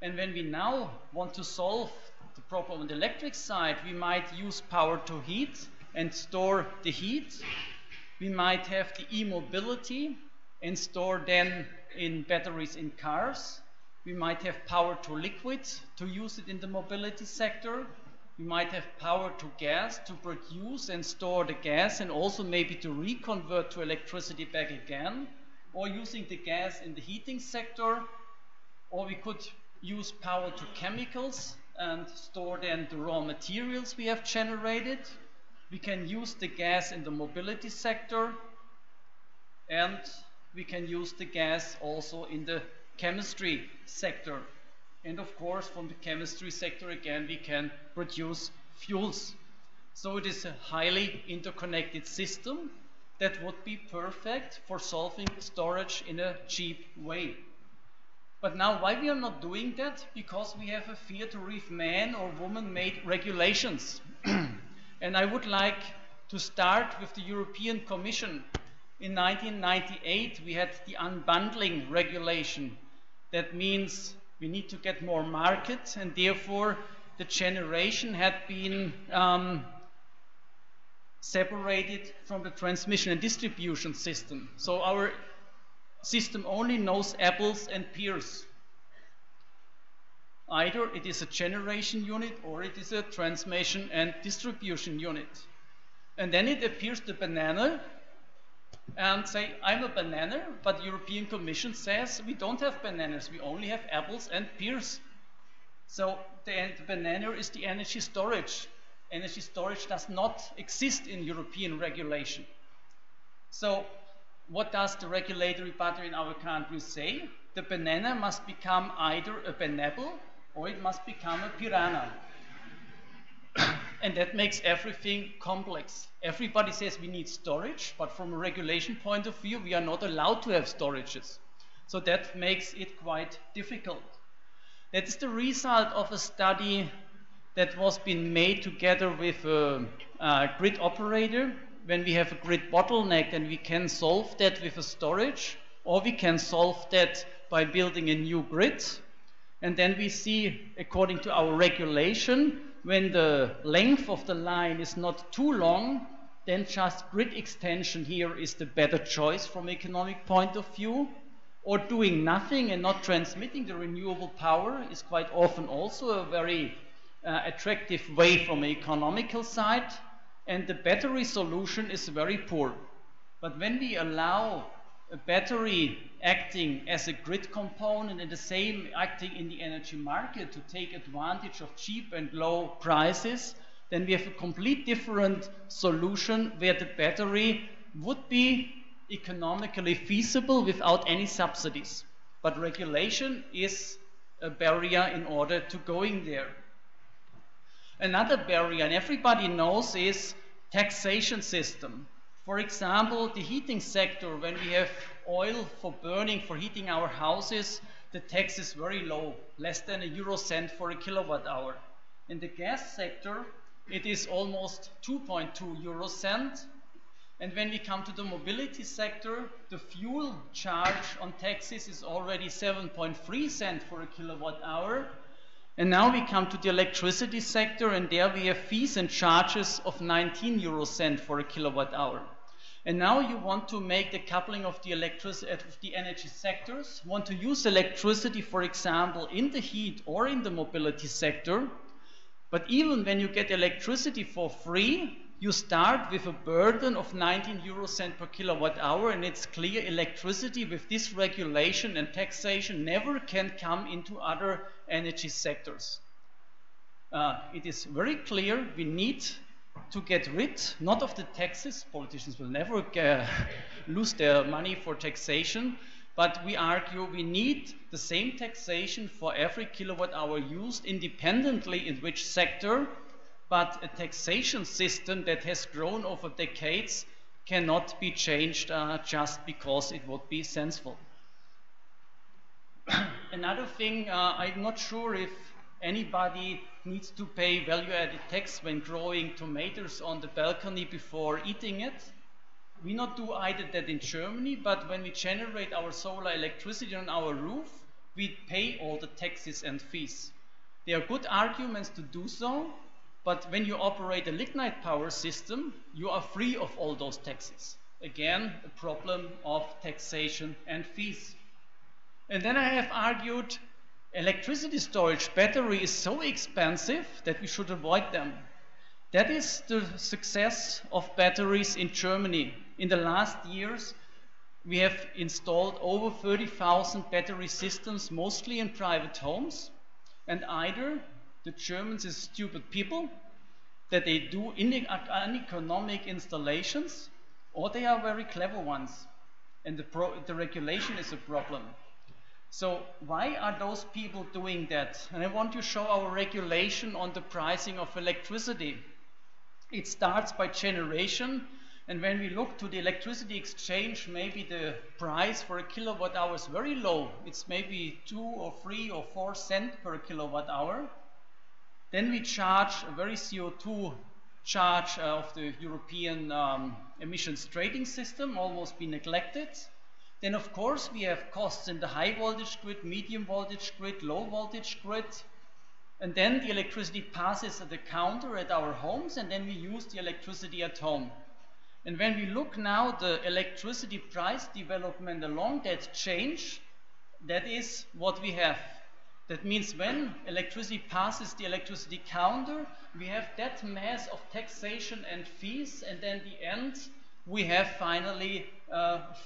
And when we now want to solve the problem on the electric side, we might use power to heat and store the heat. We might have the e-mobility and store then in batteries in cars. We might have power to liquid to use it in the mobility sector. We might have power to gas to produce and store the gas and also maybe to reconvert to electricity back again, or using the gas in the heating sector, or we could use power to chemicals and store then the raw materials we have generated. We can use the gas in the mobility sector, and we can use the gas also in the chemistry sector. And of course, from the chemistry sector again, we can produce fuels. So it is a highly interconnected system that would be perfect for solving storage in a cheap way. But now, why we are not doing that? Because we have a fear to reef man or woman-made regulations. And I would like to start with the European Commission. In 1998, we had the unbundling regulation. That means we need to get more markets, and therefore the generation had been separated from the transmission and distribution system. So our system only knows apples and pears. Either it is a generation unit or it is a transmission and distribution unit. And then it appears the banana and say, I'm a banana, but the European Commission says we don't have bananas, we only have apples and pears. So the banana is the energy storage. Energy storage does not exist in European regulation. So what does the regulatory body in our country say? The banana must become either a banapple or it must become a piranha. And that makes everything complex. Everybody says we need storage, but from a regulation point of view, we are not allowed to have storages. So that makes it quite difficult. That is the result of a study that was being made together with a grid operator. When we have a grid bottleneck, then we can solve that with a storage, or we can solve that by building a new grid. And then we see, according to our regulation, when the length of the line is not too long, then just grid extension here is the better choice from an economic point of view. Or doing nothing and not transmitting the renewable power is quite often also a very attractive way from an economical side. And the battery solution is very poor. But when we allow a battery acting as a grid component and the same acting in the energy market to take advantage of cheap and low prices, then we have a complete different solution where the battery would be economically feasible without any subsidies. But regulation is a barrier in order to going there. Another barrier, and everybody knows, is taxation system. For example, the heating sector, when we have oil for burning, for heating our houses, the tax is very low, less than €1 for a kilowatt hour. In the gas sector, it is almost 2.2 euro cent. And when we come to the mobility sector, the fuel charge on taxis is already 7.3 cents for a kilowatt hour. And now we come to the electricity sector, and there we have fees and charges of 19 euro cents for a kilowatt hour. And now you want to make the coupling of the energy sectors, want to use electricity, for example, in the heat or in the mobility sector. But even when you get electricity for free, you start with a burden of 19 euro cents per kilowatt hour, and it's clear electricity with this regulation and taxation never can come into other energy sectors. It is very clear we need to get rid, not of the taxes, politicians will never lose their money for taxation, but we argue we need the same taxation for every kilowatt hour used independently in which sector, but a taxation system that has grown over decades cannot be changed just because it would be sensible. Another thing, I'm not sure if anybody needs to pay value-added tax when growing tomatoes on the balcony before eating it. We not do either that in Germany, but when we generate our solar electricity on our roof, we pay all the taxes and fees. There are good arguments to do so, but when you operate a lignite power system, you are free of all those taxes. Again, a problem of taxation and fees. And then I have argued electricity storage battery is so expensive that we should avoid them. That is the success of batteries in Germany. In the last years, we have installed over 30,000 battery systems, mostly in private homes, and either the Germans is stupid people, that they do uneconomic installations, or they are very clever ones, and the regulation is a problem. So why are those people doing that? And I want to show our regulation on the pricing of electricity. It starts by generation, and when we look to the electricity exchange, maybe the price for a kilowatt hour is very low. It's maybe 2 or 3 or 4 cents per kilowatt hour. Then we charge a very CO2 charge of the European emissions trading system, almost been neglected. Then of course we have costs in the high voltage grid, medium voltage grid, low voltage grid. And then the electricity passes at the counter at our homes, and then we use the electricity at home. And when we look now the electricity price development along that change, that is what we have. That means when electricity passes the electricity counter, we have that mass of taxation and fees, and then the end we have finally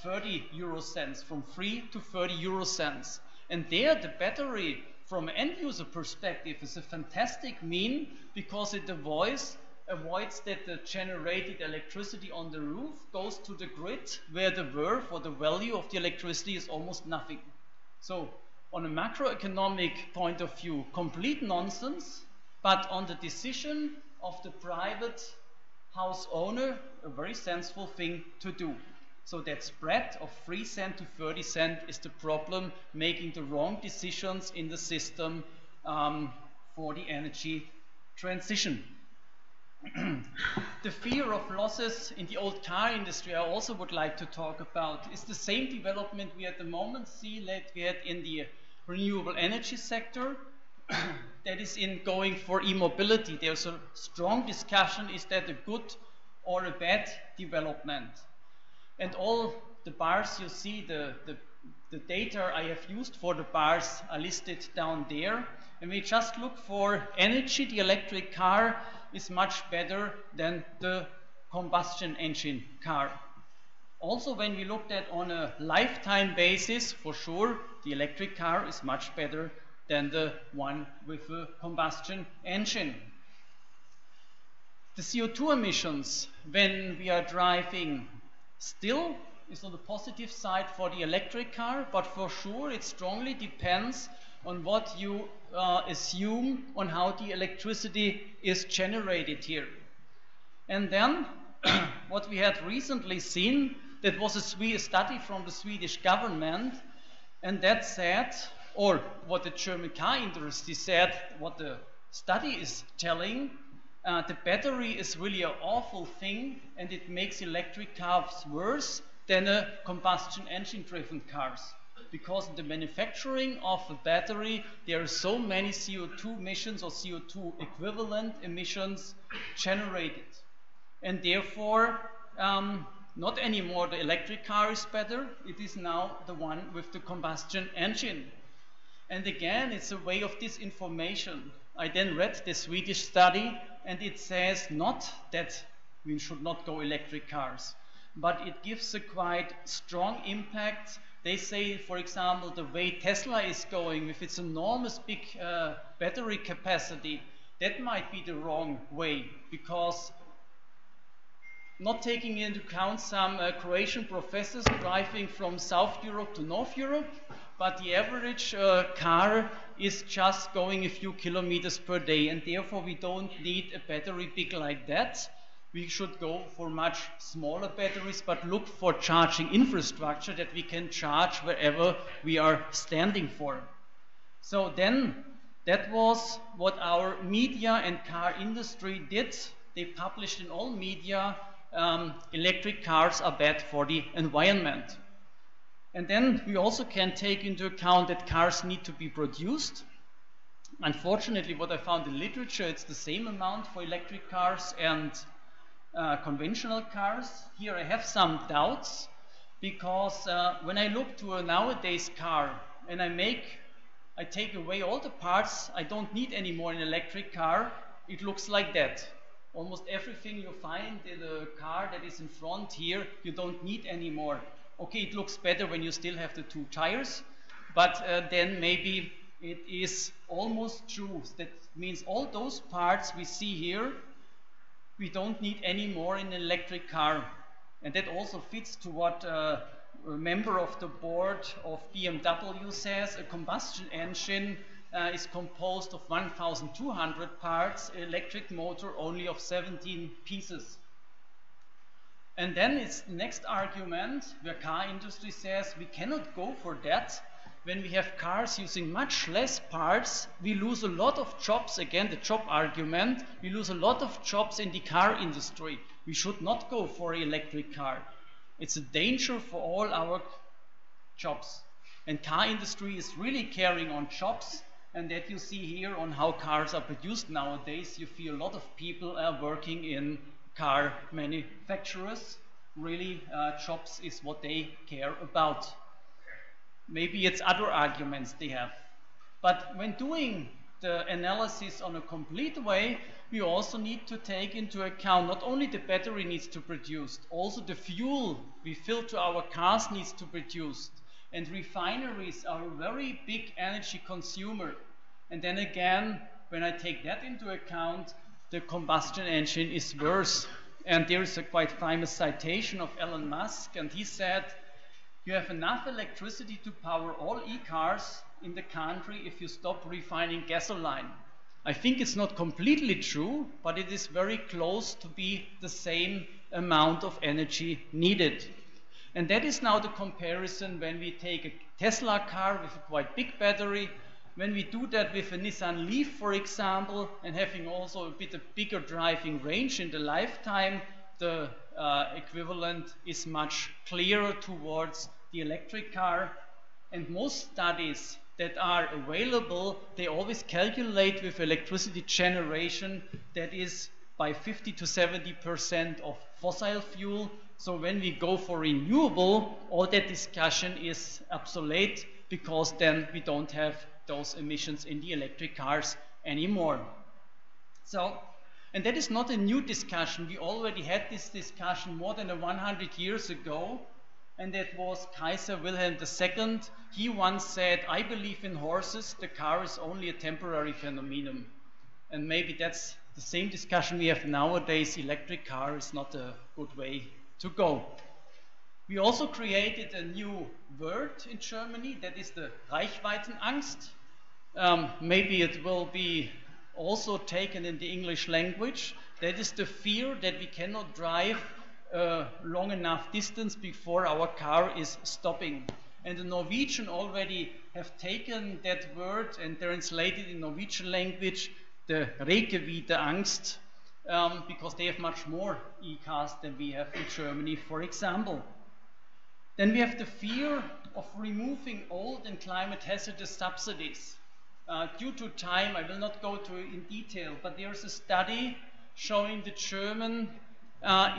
30 euro cents, from 3 to 30 euro cents. And there the battery from an end user perspective is a fantastic mean, because it avoids that the generated electricity on the roof goes to the grid, where the worth or the value of the electricity is almost nothing. So on a macroeconomic point of view, complete nonsense, but on the decision of the private house owner, a very sensible thing to do. So that spread of 3 cents to 30 cents is the problem, making the wrong decisions in the system for the energy transition. The fear of losses in the old car industry I also would like to talk about. It's the same development we at the moment see that we had in the renewable energy sector. That is in going for e-mobility. There's a strong discussion, is that a good or a bad development? And all the bars you see, the data I have used for the bars are listed down there. And we just look for energy. The electric car is much better than the combustion engine car. Also, when we looked at on a lifetime basis, for sure, the electric car is much better than the one with a combustion engine. The CO2 emissions when we are driving still is on the positive side for the electric car, but for sure it strongly depends on what you assume on how the electricity is generated here. And then what we had recently seen, that was a study from the Swedish government, and that said, or what the German car industry said, what the study is telling, the battery is really an awful thing, and it makes electric cars worse than a combustion engine driven cars. Because in the manufacturing of a battery, there are so many CO2 emissions or CO2 equivalent emissions generated. And therefore, not anymore the electric car is better, it is now the one with the combustion engine. And again, it's a way of disinformation. I then read the Swedish study, and it says not that we should not go electric cars, but it gives a quite strong impact. They say, for example, the way Tesla is going with its enormous big battery capacity, that might be the wrong way, because not taking into account some Croatian professors driving from South Europe to North Europe, but the average car is just going a few kilometers per day, and therefore we don't need a battery big like that. We should go for much smaller batteries, but look for charging infrastructure that we can charge wherever we are standing for. So then, that was what our media and car industry did. They published in all media, electric cars are bad for the environment. And then we also can take into account that cars need to be produced. Unfortunately, what I found in literature, it's the same amount for electric cars and conventional cars. Here I have some doubts, because when I look to a nowadays car and I take away all the parts I don't need anymore in an electric car, it looks like that. Almost everything you find in a car that is in front here, you don't need anymore. Okay, it looks better when you still have the 2 tires, but then maybe it is almost true. That means all those parts we see here, we don't need any more in an electric car. And that also fits to what a member of the board of BMW says. A combustion engine is composed of 1,200 parts, an electric motor only of 17 pieces. And then it's the next argument where car industry says we cannot go for that. When we have cars using much less parts, we lose a lot of jobs. Again, the job argument, we lose a lot of jobs in the car industry. We should not go for an electric car. It's a danger for all our jobs. And car industry is really carrying on jobs, and that you see here on how cars are produced nowadays. You feel a lot of people are working in car manufacturers. Really, jobs is what they care about. Maybe it's other arguments they have. But when doing the analysis on a complete way, we also need to take into account not only the battery needs to produce, also the fuel we fill to our cars needs to produce. And refineries are a very big energy consumer. And then again, when I take that into account, the combustion engine is worse. And there is a quite famous citation of Elon Musk, and he said, you have enough electricity to power all e-cars in the country if you stop refining gasoline. I think it's not completely true, but it is very close to be the same amount of energy needed. And that is now the comparison when we take a Tesla car with a quite big battery, when we do that with a Nissan Leaf, for example, and having also a bit of bigger driving range in the lifetime, the equivalent is much clearer towards the electric car. And most studies that are available, they always calculate with electricity generation that is by 50 to 70% of fossil fuel. So when we go for renewable, all that discussion is obsolete, because then we don't have those emissions in the electric cars anymore. So, and that is not a new discussion. We already had this discussion more than 100 years ago, and that was Kaiser Wilhelm II. He once said, I believe in horses, the car is only a temporary phenomenon. And maybe that's the same discussion we have nowadays. Electric car is not a good way to go. We also created a new word in Germany, that is the Reichweitenangst. Maybe it will be also taken in the English language. That is the fear that we cannot drive a long enough distance before our car is stopping. And the Norwegian already have taken that word and translated in Norwegian language the Rekeweitenangst, because they have much more e-cars than we have in Germany, for example. Then we have the fear of removing old and climate hazardous subsidies. Due to time, I will not go to it in detail, but there is a study showing the German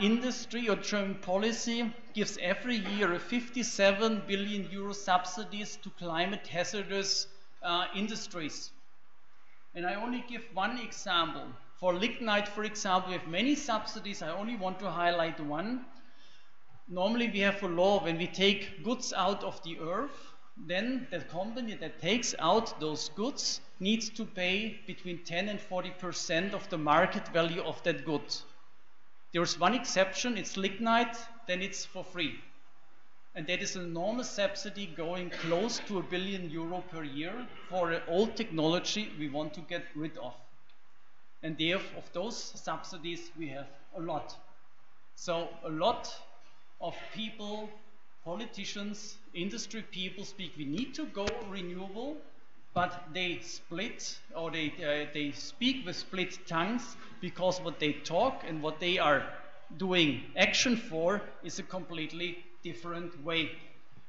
industry or German policy gives every year a 57 billion euro subsidies to climate hazardous industries. And I only give one example. For lignite, for example, we have many subsidies. I only want to highlight one. Normally we have a law, when we take goods out of the earth, then the company that takes out those goods needs to pay between 10 and 40% of the market value of that good. There's one exception, it's lignite, then it's for free. And that is an enormous subsidy going close to €1 billion per year for an old technology we want to get rid of. And therefore, of those subsidies, we have a lot. So a lot of people, politicians, industry people speak, we need to go renewable, but they split, or they speak with split tongues, because what they talk and what they are doing action for is a completely different way.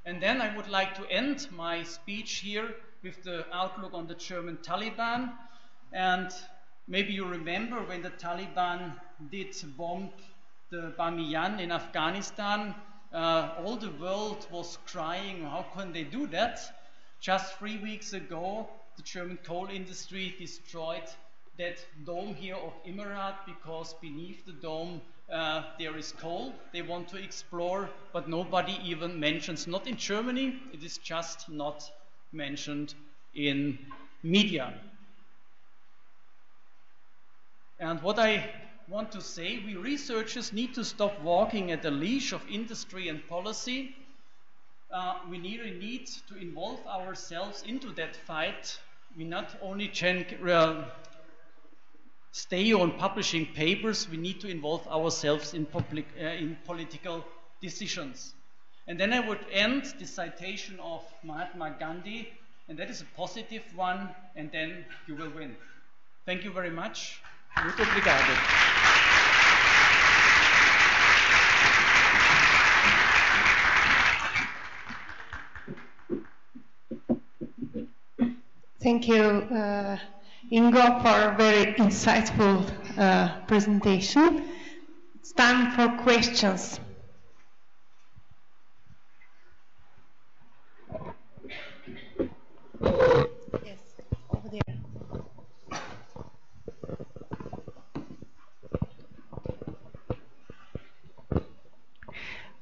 And then I would like to end my speech here with the outlook on the German Taliban. And maybe you remember when the Taliban did bomb the Bamiyan in Afghanistan, all the world was crying, how can they do that? Just 3 weeks ago, the German coal industry destroyed that dome here of Emirat, because beneath the dome there is coal they want to explore, but nobody even mentions, not in Germany, it is just not mentioned in media. And what I want to say, we researchers need to stop walking at the leash of industry and policy. We really need to involve ourselves into that fight. We not only stay on publishing papers, we need to involve ourselves in political decisions. And then I would end the citation of Mahatma Gandhi, and that is a positive one, and then you will win. Thank you very much. Muito obrigado. Thank you, Ingo, for a very insightful presentation. It's time for questions. Yes, over there.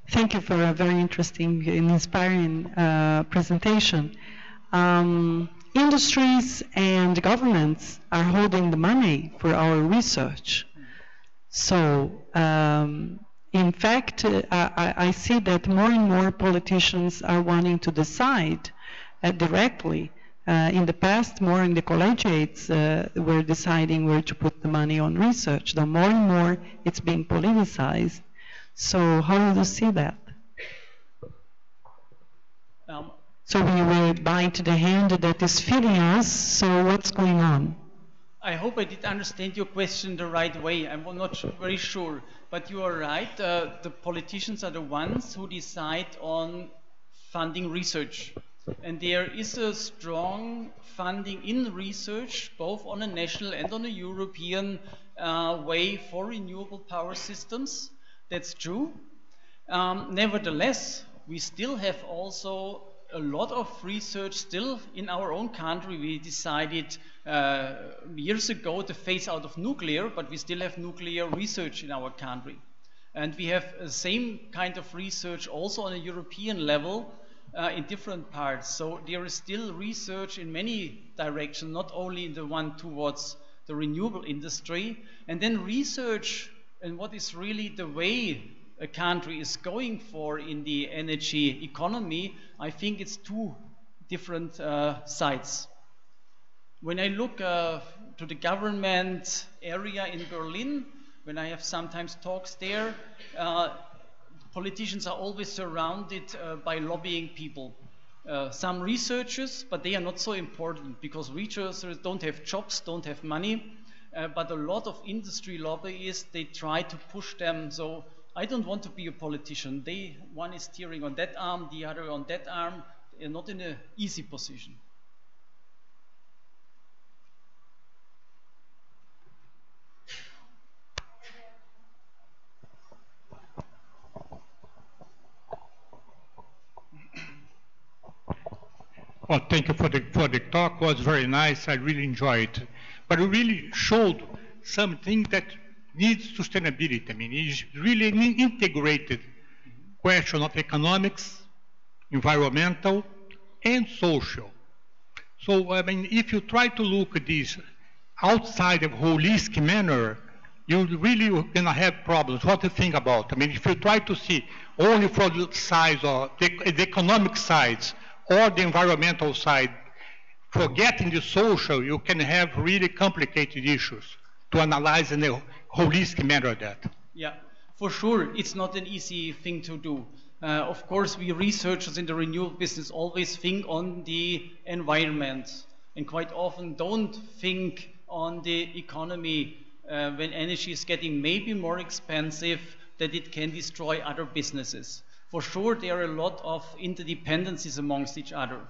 Thank you for a very interesting and inspiring presentation. Industries and governments are holding the money for our research. So, in fact, I see that more and more politicians are wanting to decide directly. In the past, more in the collegiates were deciding where to put the money on research. The more and more it's being politicized. So how do you see that? So we will bite the hand that is feeding us, so what's going on? I hope I did understand your question the right way. I'm not very sure, but you are right. The politicians are the ones who decide on funding research. And there is a strong funding in research, both on a national and on a European way for renewable power systems. That's true. Nevertheless, we still have also a lot of research still in our own country. We decided years ago to phase out of nuclear, but we still have nuclear research in our country. And we have the same kind of research also on a European level in different parts. So there is still research in many directions, not only in the one towards the renewable industry. And then research and what is really the way a country is going for in the energy economy, I think it's two different sides. When I look to the government area in Berlin, when I have sometimes talks there, politicians are always surrounded by lobbying people. Some researchers, but they are not so important because researchers don't have jobs, don't have money, but a lot of industry lobbyists, they try to push them. So I don't want to be a politician. One is steering on that arm, the other on that arm. They're not in an easy position. Well, thank you for the talk. It was very nice. I really enjoyed it. But it really showed something that needs sustainability. I mean, it's really an integrated question of economics, environmental, and social. So, I mean, if you try to look at this outside of holistic manner, you really are going to have problems. What do you think about? I mean, if you try to see only from the sides or the economic sides or the environmental side, forgetting the social, you can have really complicated issues to analyze in a holistic manner that. Yeah, for sure, it's not an easy thing to do. Of course, we researchers in the renewable business always think on the environment and quite often don't think on the economy when energy is getting maybe more expensive, that it can destroy other businesses. For sure, there are a lot of interdependencies amongst each other.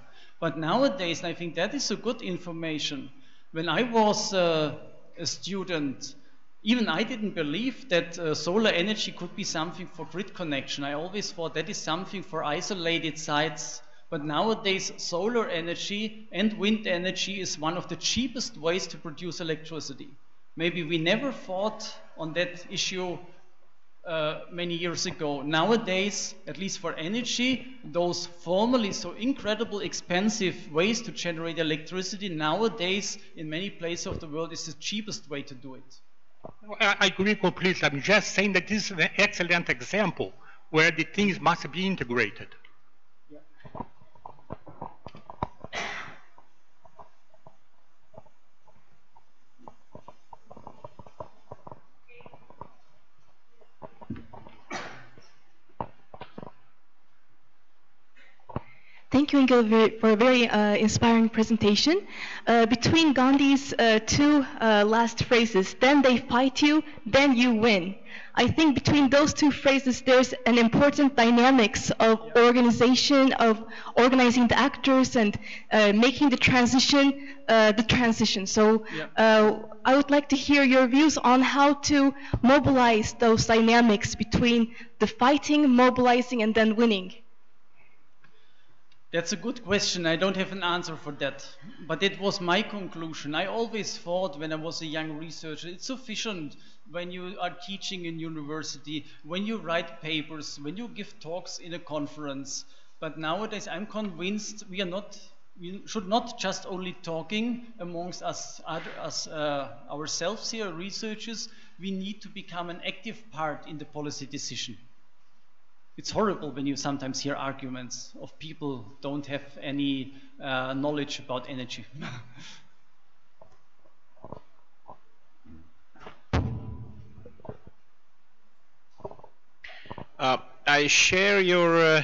But nowadays, I think that is a good information. When I was a student, even I didn't believe that solar energy could be something for grid connection. I always thought that is something for isolated sites. But nowadays, solar energy and wind energy is one of the cheapest ways to produce electricity. Maybe we never thought on that issue many years ago. Nowadays, at least for energy, those formerly so incredible expensive ways to generate electricity, nowadays in many places of the world is the cheapest way to do it. I agree completely. I'm just saying that this is an excellent example where the things must be integrated. Thank you, Ingo, for a very inspiring presentation. Between Gandhi's two last phrases, then they fight you, then you win. I think between those two phrases, there's an important dynamics of organization, of organizing the actors and making the transition. So I would like to hear your views on how to mobilize those dynamics between the fighting, mobilizing, and then winning. That's a good question. I don't have an answer for that. But it was my conclusion. I always thought when I was a young researcher, it's sufficient when you are teaching in university, when you write papers, when you give talks in a conference. But nowadays I'm convinced we should not just only talking amongst us ourselves here, researchers. We need to become an active part in the policy decision. It's horrible when you sometimes hear arguments of people who don't have any knowledge about energy. I share your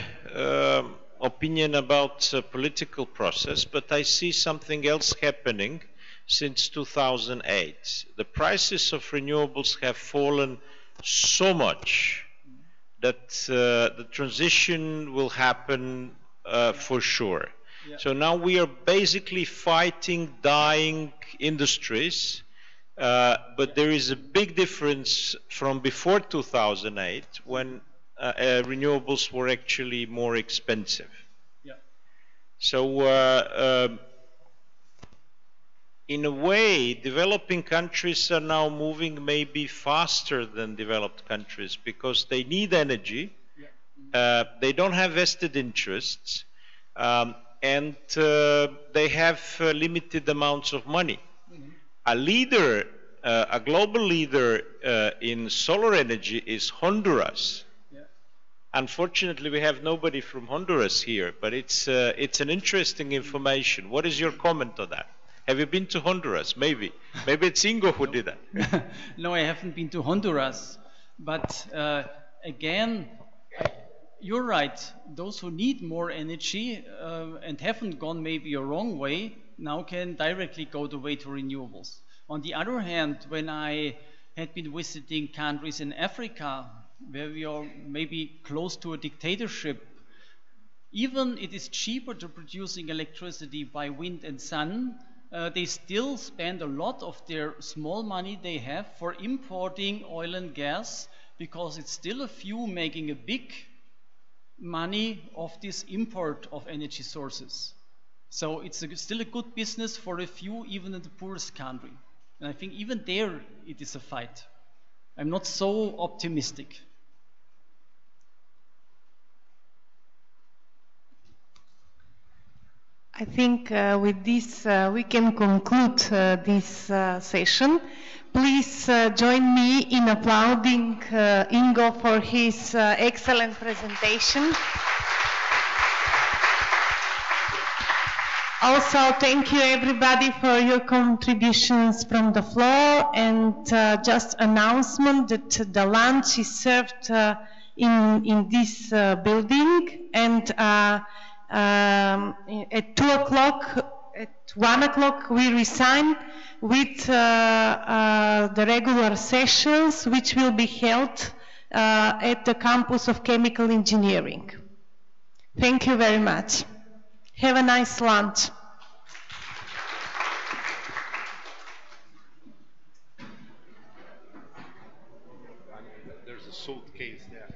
opinion about political process, but I see something else happening since 2008. The prices of renewables have fallen so much that the transition will happen for sure. Yeah. So now we are basically fighting dying industries, but there is a big difference from before 2008 when renewables were actually more expensive. Yeah. So in a way, developing countries are now moving maybe faster than developed countries because they need energy, they don't have vested interests, and they have limited amounts of money. A global leader in solar energy is Honduras. Unfortunately, we have nobody from Honduras here, but it's an interesting information. What is your comment on that? Have you been to Honduras? Maybe. Maybe it's Ingo who did that. No, I haven't been to Honduras. But again, you're right. Those who need more energy and haven't gone maybe a wrong way now can directly go the way to renewables. On the other hand, when I had been visiting countries in Africa where we are maybe close to a dictatorship, even it is cheaper to producing electricity by wind and sun, they still spend a lot of their small money they have for importing oil and gas, because it's still a few making a big money of this import of energy sources. So it's still a good business for a few, even in the poorest country. And I think even there it is a fight. I'm not so optimistic. I think with this we can conclude this session. Please join me in applauding Ingo for his excellent presentation. Also, thank you everybody for your contributions from the floor, and just announcement that the lunch is served in this building, and at 2 o'clock, at 1 o'clock we resign with the regular sessions which will be held at the campus of chemical engineering. Thank you very much. Have a nice lunch. There's a suitcase there.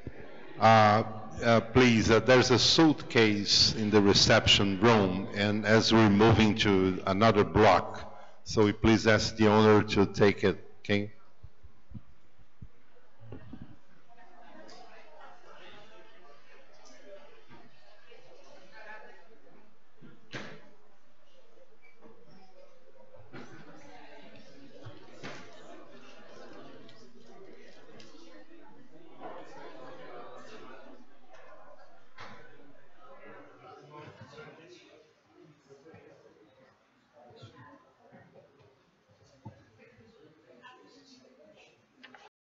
Please, there's a suitcase in the reception room, and as we're moving to another block, so we please ask the owner to take it, okay?